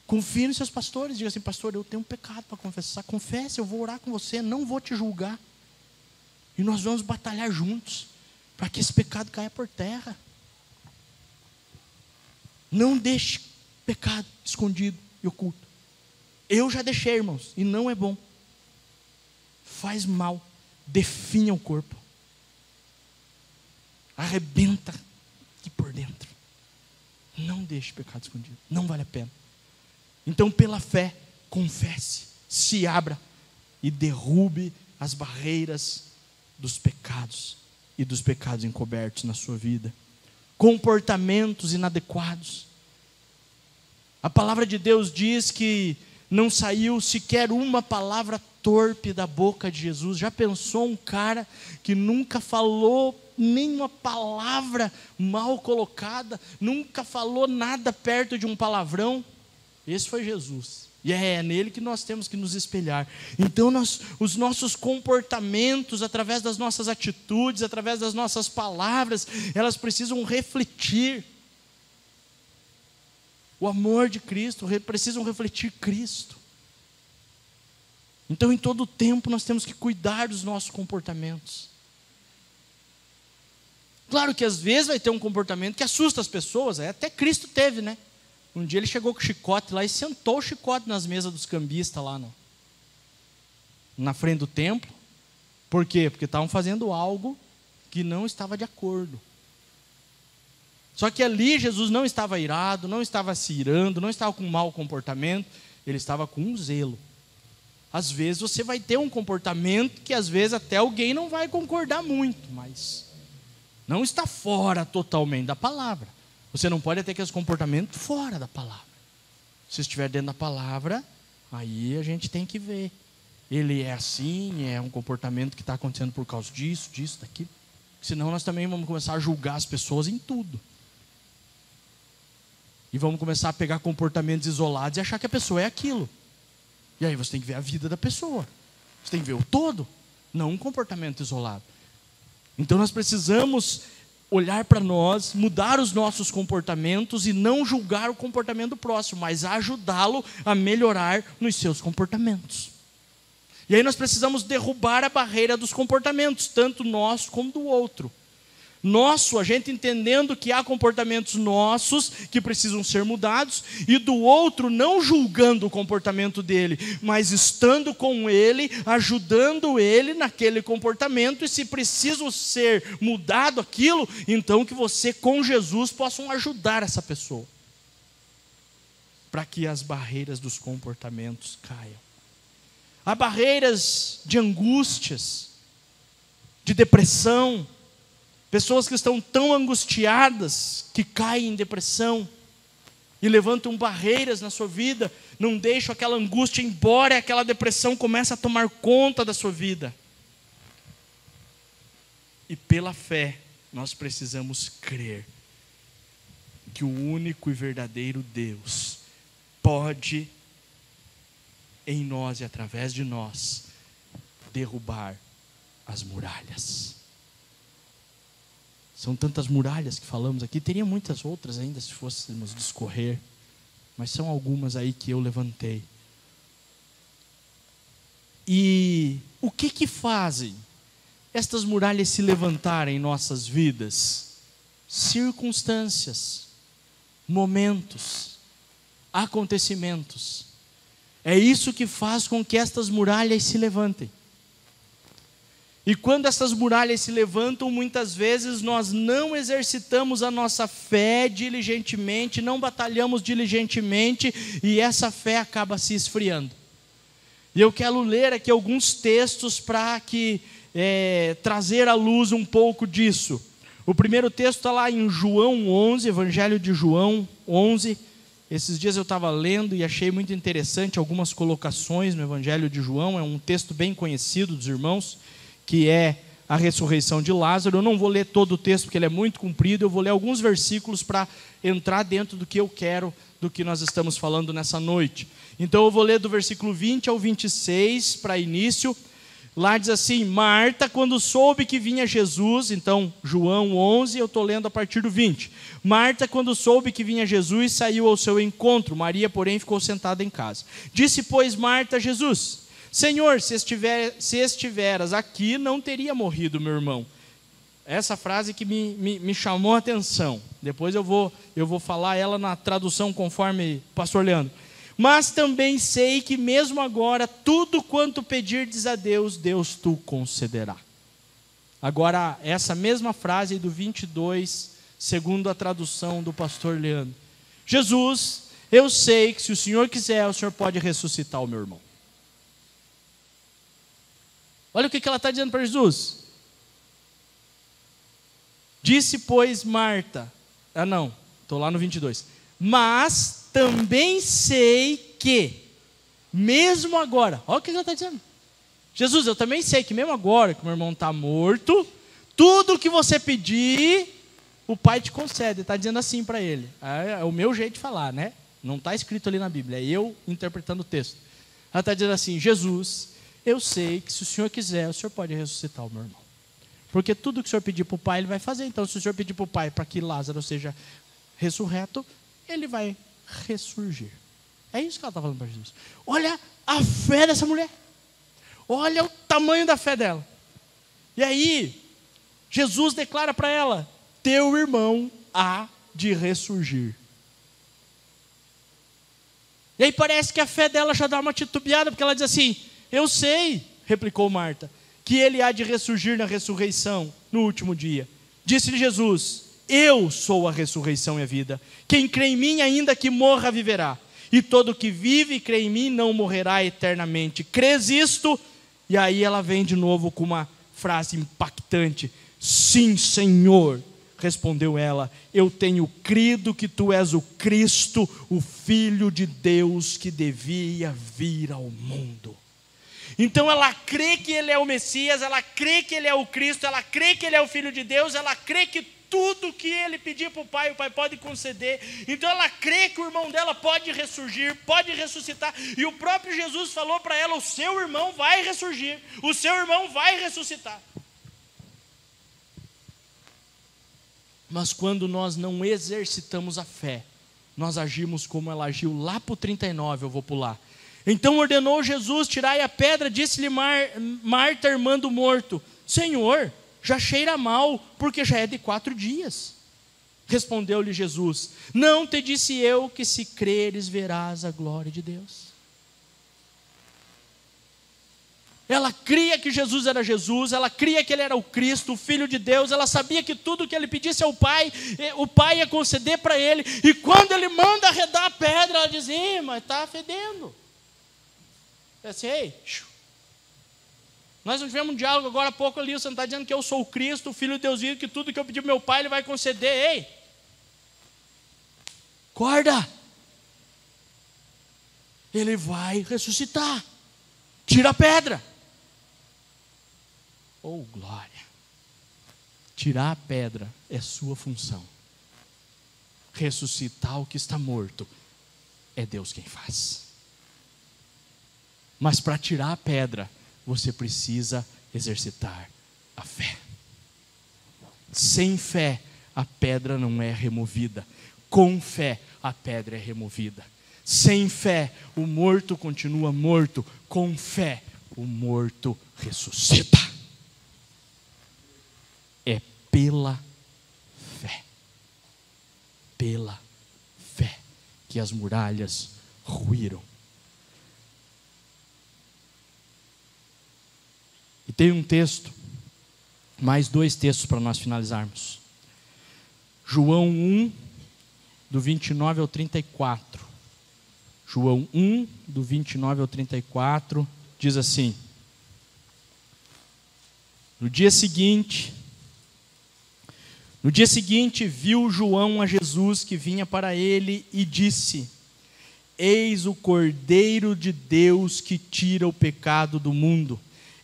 Confie nos seus pastores. Diga assim, pastor, eu tenho um pecado para confessar. Confesse, eu vou orar com você, não vou te julgar. E nós vamos batalhar juntos, para que esse pecado caia por terra. Não deixe pecado escondido e oculto. Eu já deixei, irmãos, e não é bom. Faz mal, definha o corpo, arrebenta aqui por dentro. Não deixe pecado escondido, não vale a pena. Então, pela fé, confesse, se abra e derrube as barreiras dos pecados e dos pecados encobertos na sua vida. Comportamentos inadequados. A palavra de Deus diz que não saiu sequer uma palavra torpe da boca de Jesus. Já pensou um cara que nunca falou nenhuma palavra mal colocada, nunca falou nada perto de um palavrão? Esse foi Jesus. E é nele que nós temos que nos espelhar. Então, os nossos comportamentos, através das nossas atitudes, através das nossas palavras, elas precisam refletir o amor de Cristo, precisam refletir Cristo. Então, em todo o tempo, nós temos que cuidar dos nossos comportamentos. Claro que às vezes vai ter um comportamento que assusta as pessoas, até Cristo teve, né? Um dia ele chegou com o chicote lá e sentou o chicote nas mesas dos cambistas lá na frente do templo. Por quê? Porque estavam fazendo algo que não estava de acordo. Só que ali Jesus não estava irado, não estava se irando, não estava com um mau comportamento, ele estava com um zelo. Às vezes você vai ter um comportamento que às vezes até alguém não vai concordar muito, mas não está fora totalmente da palavra. Você não pode ter aquele comportamento fora da palavra. Se estiver dentro da palavra, aí a gente tem que ver. Ele é assim, é um comportamento que está acontecendo por causa disso, daquilo. Senão nós também vamos começar a julgar as pessoas em tudo. E vamos começar a pegar comportamentos isolados e achar que a pessoa é aquilo. E aí você tem que ver a vida da pessoa. Você tem que ver o todo, não um comportamento isolado. Então nós precisamos olhar para nós, mudar os nossos comportamentos e não julgar o comportamento do próximo, mas ajudá-lo a melhorar nos seus comportamentos. E aí nós precisamos derrubar a barreira dos comportamentos, tanto nosso como do outro. Nosso, a gente entendendo que há comportamentos nossos que precisam ser mudados, e do outro não julgando o comportamento dele, mas estando com ele, ajudando ele naquele comportamento, e se preciso ser mudado aquilo, então que você com Jesus possam ajudar essa pessoa, para que as barreiras dos comportamentos caiam. Há barreiras de angústias, de depressão, pessoas que estão tão angustiadas que caem em depressão e levantam barreiras na sua vida, não deixam aquela angústia embora e aquela depressão começa a tomar conta da sua vida. E pela fé, nós precisamos crer que o único e verdadeiro Deus pode, em nós e através de nós, derrubar as muralhas. São tantas muralhas que falamos aqui, teria muitas outras ainda se fôssemos discorrer, mas são algumas aí que eu levantei. E o que fazem estas muralhas se levantarem em nossas vidas? Circunstâncias, momentos, acontecimentos. É isso que faz com que estas muralhas se levantem. E quando essas muralhas se levantam, muitas vezes nós não exercitamos a nossa fé diligentemente, não batalhamos diligentemente, e essa fé acaba se esfriando. E eu quero ler aqui alguns textos para trazer à luz um pouco disso. O primeiro texto está lá em João 11, Evangelho de João 11. Esses dias eu estava lendo e achei muito interessante algumas colocações no Evangelho de João. É um texto bem conhecido dos irmãos, que é a ressurreição de Lázaro. Eu não vou ler todo o texto, porque ele é muito comprido. Eu vou ler alguns versículos para entrar dentro do que eu quero, do que nós estamos falando nessa noite. Então eu vou ler do versículo 20 ao 26, para início. Lá diz assim: Marta, quando soube que vinha Jesus, então João 11, eu estou lendo a partir do 20. Marta, quando soube que vinha Jesus, saiu ao seu encontro. Maria, porém, ficou sentada em casa. Disse, pois, Marta a Jesus: Senhor, se estiveras aqui, não teria morrido meu irmão. essa frase que me chamou a atenção. Depois eu vou falar ela na tradução conforme pastor Leandro. Mas também sei que mesmo agora, tudo quanto pedirdes a Deus, Deus tu concederá. Agora, essa mesma frase do 22, segundo a tradução do pastor Leandro. Jesus, eu sei que se o Senhor quiser, o Senhor pode ressuscitar o meu irmão. Olha o que ela está dizendo para Jesus. Disse, pois, Marta. Estou lá no 22. Mas também sei que, mesmo agora, olha o que ela está dizendo. Jesus, eu também sei que mesmo agora que meu irmão está morto, tudo que você pedir, o Pai te concede. Está dizendo assim para ele. É o meu jeito de falar, né? Não está escrito ali na Bíblia, é eu interpretando o texto. Ela está dizendo assim, Jesus, eu sei que se o Senhor quiser, o Senhor pode ressuscitar o meu irmão. Porque tudo que o Senhor pedir para o Pai, Ele vai fazer. Então, se o Senhor pedir para o Pai para que Lázaro seja ressurreto, Ele vai ressurgir. É isso que ela está falando para Jesus. Olha a fé dessa mulher. Olha o tamanho da fé dela. E aí, Jesus declara para ela, teu irmão há de ressurgir. E aí parece que a fé dela já dá uma titubeada, porque ela diz assim, eu sei, replicou Marta, que ele há de ressurgir na ressurreição, no último dia. Disse-lhe Jesus, eu sou a ressurreição e a vida. Quem crê em mim, ainda que morra, viverá. E todo que vive e crê em mim, não morrerá eternamente. Crês isto? E aí ela vem de novo com uma frase impactante. Sim, Senhor, respondeu ela, eu tenho crido que tu és o Cristo, o Filho de Deus que devia vir ao mundo. Então ela crê que Ele é o Messias, ela crê que Ele é o Cristo, ela crê que Ele é o Filho de Deus, ela crê que tudo que Ele pedir para o Pai pode conceder. Então ela crê que o irmão dela pode ressurgir, pode ressuscitar. E o próprio Jesus falou para ela, o seu irmão vai ressurgir, o seu irmão vai ressuscitar. Mas quando nós não exercitamos a fé, nós agimos como ela agiu lá para o 39, eu vou pular. Então ordenou Jesus, tirai a pedra, disse-lhe Marta, irmã do morto, Senhor, já cheira mal, porque já é de 4 dias. Respondeu-lhe Jesus, não te disse eu que se creres verás a glória de Deus. Ela cria que Jesus era Jesus, ela cria que Ele era o Cristo, o Filho de Deus, ela sabia que tudo que Ele pedisse ao Pai, o Pai ia conceder para Ele, e quando Ele manda arredar a pedra, ela diz, mas está fedendo. É assim, ei, nós não tivemos um diálogo agora há pouco ali, você não está dizendo que eu sou o Cristo, o Filho de Deus vivo, que tudo que eu pedir para meu Pai, Ele vai conceder, ei, acorda, Ele vai ressuscitar, tira a pedra. Oh, glória! Tirar a pedra é sua função. Ressuscitar o que está morto é Deus quem faz. Mas para tirar a pedra, você precisa exercitar a fé. Sem fé, a pedra não é removida. Com fé, a pedra é removida. Sem fé, o morto continua morto. Com fé, o morto ressuscita. É pela fé. Pela fé que as muralhas ruíram. E tem um texto, mais 2 textos para nós finalizarmos. João 1, do 29 ao 34. João 1, do 29 ao 34, diz assim. No dia seguinte, viu João a Jesus que vinha para ele e disse, eis o Cordeiro de Deus que tira o pecado do mundo.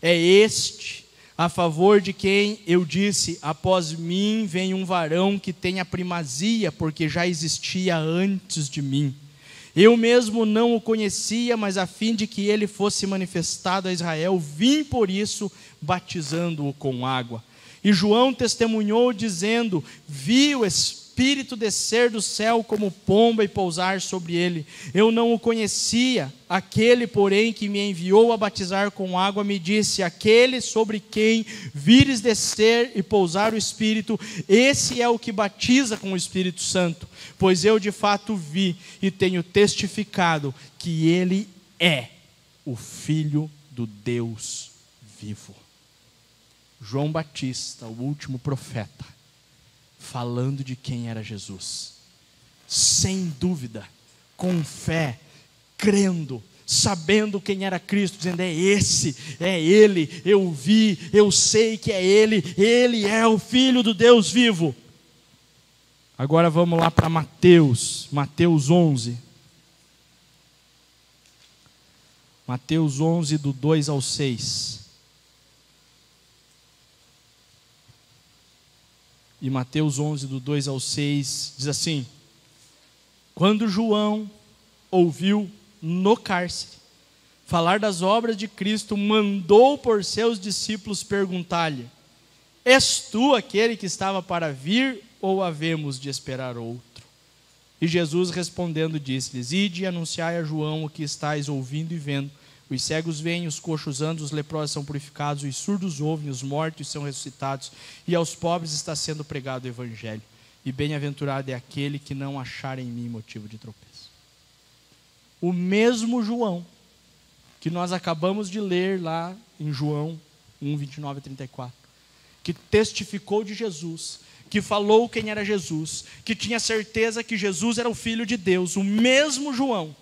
É este, a favor de quem eu disse, após mim vem um varão que tem a primazia, porque já existia antes de mim. Eu mesmo não o conhecia, mas a fim de que ele fosse manifestado a Israel, vim por isso, batizando-o com água. E João testemunhou, dizendo, vi o Espírito Espírito descer do céu como pomba e pousar sobre ele. Eu não o conhecia. Aquele, porém, que me enviou a batizar com água, me disse: aquele sobre quem vires descer e pousar o Espírito, esse é o que batiza com o Espírito Santo. Pois eu de fato vi e tenho testificado que ele é o Filho do Deus vivo. João Batista, o último profeta, falando de quem era Jesus, sem dúvida, com fé, crendo, sabendo quem era Cristo, dizendo: é esse, é Ele, eu vi, eu sei que é Ele, Ele é o Filho do Deus vivo. Agora vamos lá para Mateus 11. Mateus 11, do 2 ao 6. E Mateus 11, do 2 ao 6, diz assim: quando João ouviu no cárcere falar das obras de Cristo, mandou por seus discípulos perguntar-lhe: és tu aquele que estava para vir, ou havemos de esperar outro? E Jesus respondendo disse-lhes: ide e anunciai a João o que estáis ouvindo e vendo. Os cegos veem, os coxos andam, os leprosos são purificados, os surdos ouvem, os mortos são ressuscitados, e aos pobres está sendo pregado o Evangelho. E bem-aventurado é aquele que não achar em mim motivo de tropeço. O mesmo João que nós acabamos de ler lá em João 1, 29 a 34, que testificou de Jesus, que falou quem era Jesus, que tinha certeza que Jesus era o Filho de Deus, o mesmo João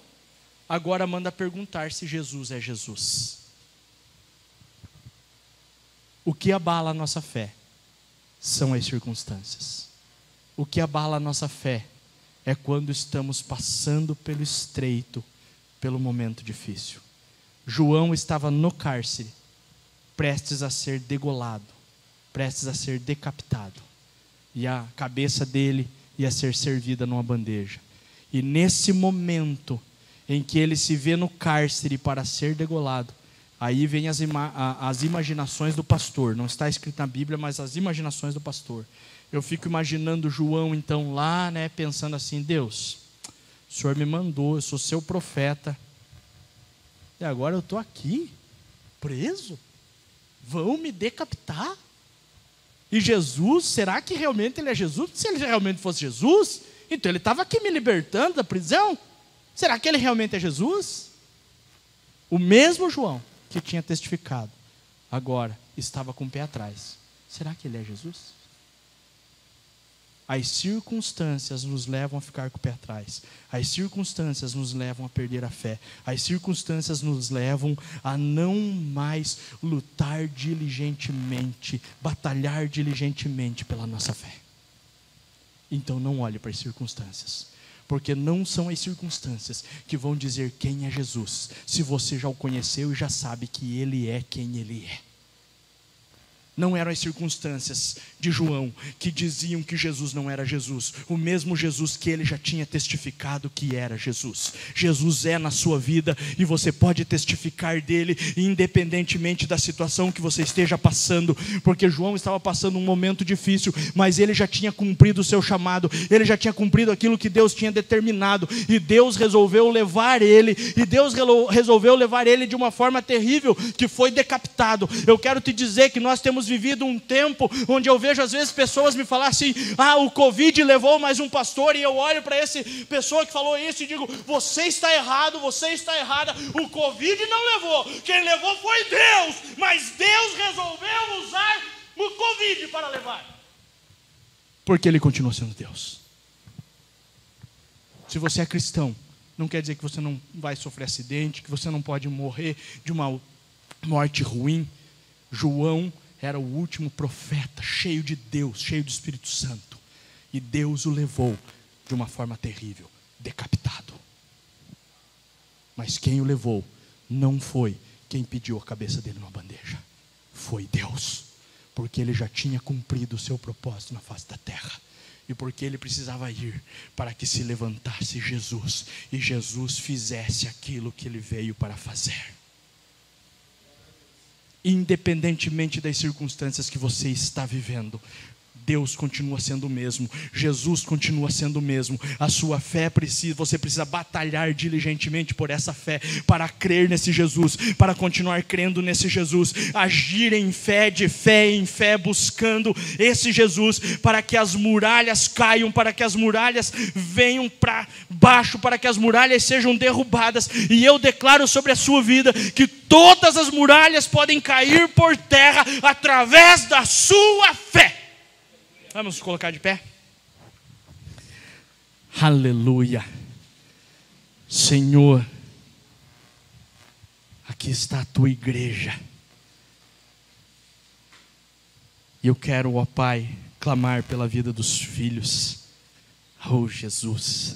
agora manda perguntar se Jesus é Jesus. O que abala a nossa fé são as circunstâncias. O que abala a nossa fé é quando estamos passando pelo estreito, pelo momento difícil. João estava no cárcere, prestes a ser degolado, prestes a ser decapitado, e a cabeça dele ia ser servida numa bandeja. E nesse momento em que ele se vê no cárcere para ser degolado, aí vem as imaginações do pastor. Não está escrito na Bíblia, mas as imaginações do pastor. Eu fico imaginando João então lá, pensando assim: Deus, o Senhor me mandou, eu sou seu profeta, e agora eu estou aqui, preso, vão me decapitar. E Jesus, será que realmente ele é Jesus? Se ele realmente fosse Jesus, então ele estava aqui me libertando da prisão. Será que ele realmente é Jesus? O mesmo João que tinha testificado, agora estava com o pé atrás. Será que ele é Jesus? As circunstâncias nos levam a ficar com o pé atrás. As circunstâncias nos levam a perder a fé. As circunstâncias nos levam a não mais lutar diligentemente, batalhar diligentemente pela nossa fé. Então não olhe para as circunstâncias, porque não são as circunstâncias que vão dizer quem é Jesus, se você já o conheceu e já sabe que Ele é quem Ele é. Não eram as circunstâncias de João que diziam que Jesus não era Jesus, o mesmo Jesus que ele já tinha testificado que era Jesus. Jesus é na sua vida e você pode testificar dele independentemente da situação que você esteja passando, porque João estava passando um momento difícil, mas ele já tinha cumprido o seu chamado, ele já tinha cumprido aquilo que Deus tinha determinado, e Deus resolveu levar ele, de uma forma terrível, que foi decapitado. Eu quero te dizer que nós temos vivido um tempo onde eu vejo às vezes pessoas me falar assim: o Covid levou mais um pastor, e eu olho para essa pessoa que falou isso e digo: você está errado, você está errada, o Covid não levou, quem levou foi Deus, mas Deus resolveu usar o Covid para levar, porque Ele continua sendo Deus. Se você é cristão, não quer dizer que você não vai sofrer acidente, que você não pode morrer de uma morte ruim. João era o último profeta, cheio de Deus, cheio do Espírito Santo, e Deus o levou de uma forma terrível, decapitado. Mas quem o levou não foi quem pediu a cabeça dele numa bandeja, foi Deus, porque ele já tinha cumprido o seu propósito na face da terra, e porque ele precisava ir para que se levantasse Jesus, e Jesus fizesse aquilo que ele veio para fazer. Independentemente das circunstâncias que você está vivendo, Deus continua sendo o mesmo, Jesus continua sendo o mesmo. A sua fé você precisa batalhar diligentemente por essa fé, para crer nesse Jesus, para continuar crendo nesse Jesus, agir em fé, de fé em fé, buscando esse Jesus, para que as muralhas caiam, para que as muralhas venham para baixo, para que as muralhas sejam derrubadas. E eu declaro sobre a sua vida que todas as muralhas podem cair por terra através da sua fé. Vamos nos colocar de pé? Aleluia. Senhor, aqui está a tua igreja. E eu quero, ó Pai, clamar pela vida dos filhos. Oh, Jesus.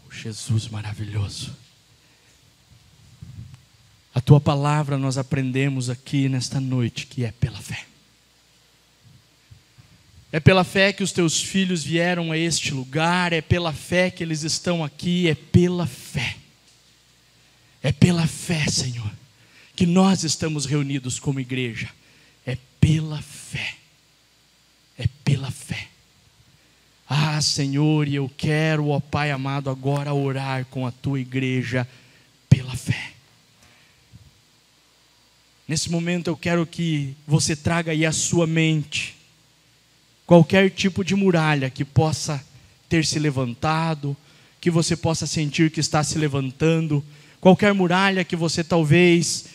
Oh, Jesus maravilhoso. A tua palavra nós aprendemos aqui nesta noite que é pela fé. É pela fé que os teus filhos vieram a este lugar, é pela fé que eles estão aqui, é pela fé. É pela fé, Senhor, que nós estamos reunidos como igreja. É pela fé. É pela fé. Ah, Senhor, e eu quero, ó Pai amado, agora orar com a tua igreja pela fé. Nesse momento eu quero que você traga aí à sua mente qualquer tipo de muralha que possa ter se levantado, que você possa sentir que está se levantando, qualquer muralha que você talvez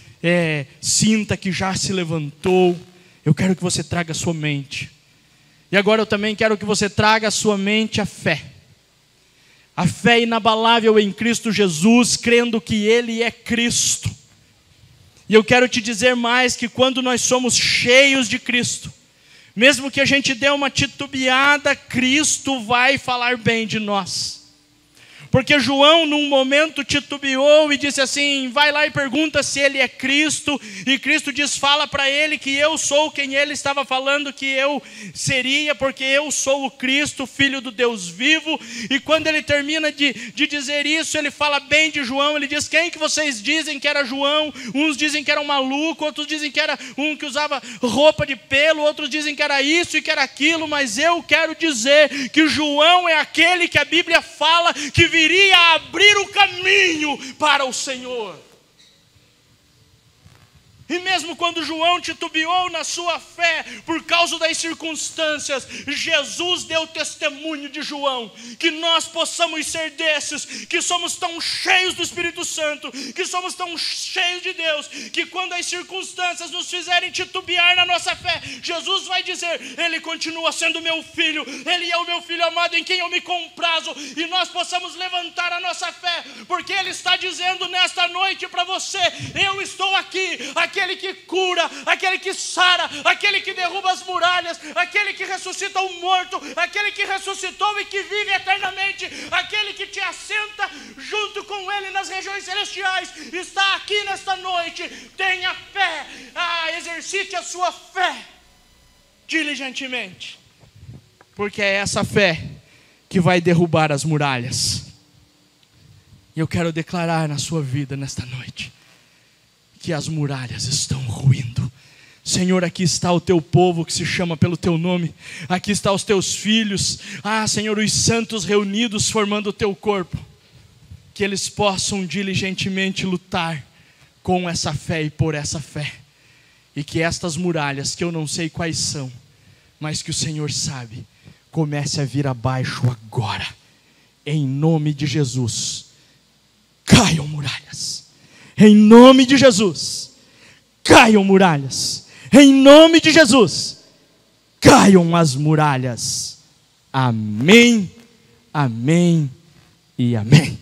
sinta que já se levantou, eu quero que você traga à sua mente. E agora eu também quero que você traga à sua mente a fé inabalável em Cristo Jesus, crendo que Ele é Cristo. E eu quero te dizer mais, que quando nós somos cheios de Cristo, mesmo que a gente dê uma titubeada, Cristo vai falar bem de nós. Porque João num momento titubeou e disse assim, vai lá e pergunta se ele é Cristo. E Cristo diz, fala para ele que eu sou quem ele estava falando que eu seria, porque eu sou o Cristo, Filho do Deus vivo. E quando ele termina de dizer isso, ele fala bem de João. Ele diz, quem que vocês dizem que era João? Uns dizem que era um maluco, outros dizem que era um que usava roupa de pelo, outros dizem que era isso e que era aquilo. Mas eu quero dizer que João é aquele que a Bíblia fala que viria a abrir o caminho para o Senhor. E mesmo quando João titubeou na sua fé por causa das circunstâncias, Jesus deu testemunho de João, que nós possamos ser desses, que somos tão cheios do Espírito Santo, que somos tão cheios de Deus, que quando as circunstâncias nos fizerem titubear na nossa fé, Jesus vai dizer, Ele continua sendo meu filho, Ele é o meu filho amado em quem eu me comprazo, e nós possamos levantar a nossa fé, porque Ele está dizendo nesta noite para você, eu estou aqui, aquele que cura, aquele que sara, aquele que derruba as muralhas, aquele que ressuscita o morto, aquele que ressuscitou e que vive eternamente, aquele que te assenta junto com ele nas regiões celestiais, está aqui nesta noite. Tenha fé, exercite a sua fé diligentemente, porque é essa fé que vai derrubar as muralhas. E eu quero declarar na sua vida nesta noite que as muralhas estão ruindo. Senhor, aqui está o teu povo que se chama pelo teu nome, aqui estão os teus filhos, Senhor, os santos reunidos formando o teu corpo, que eles possam diligentemente lutar com essa fé e por essa fé, e que estas muralhas, que eu não sei quais são, mas que o Senhor sabe, comece a vir abaixo agora, em nome de Jesus. Caiam muralhas. Em nome de Jesus, caiam muralhas. Em nome de Jesus, caiam as muralhas. Amém, amém e amém.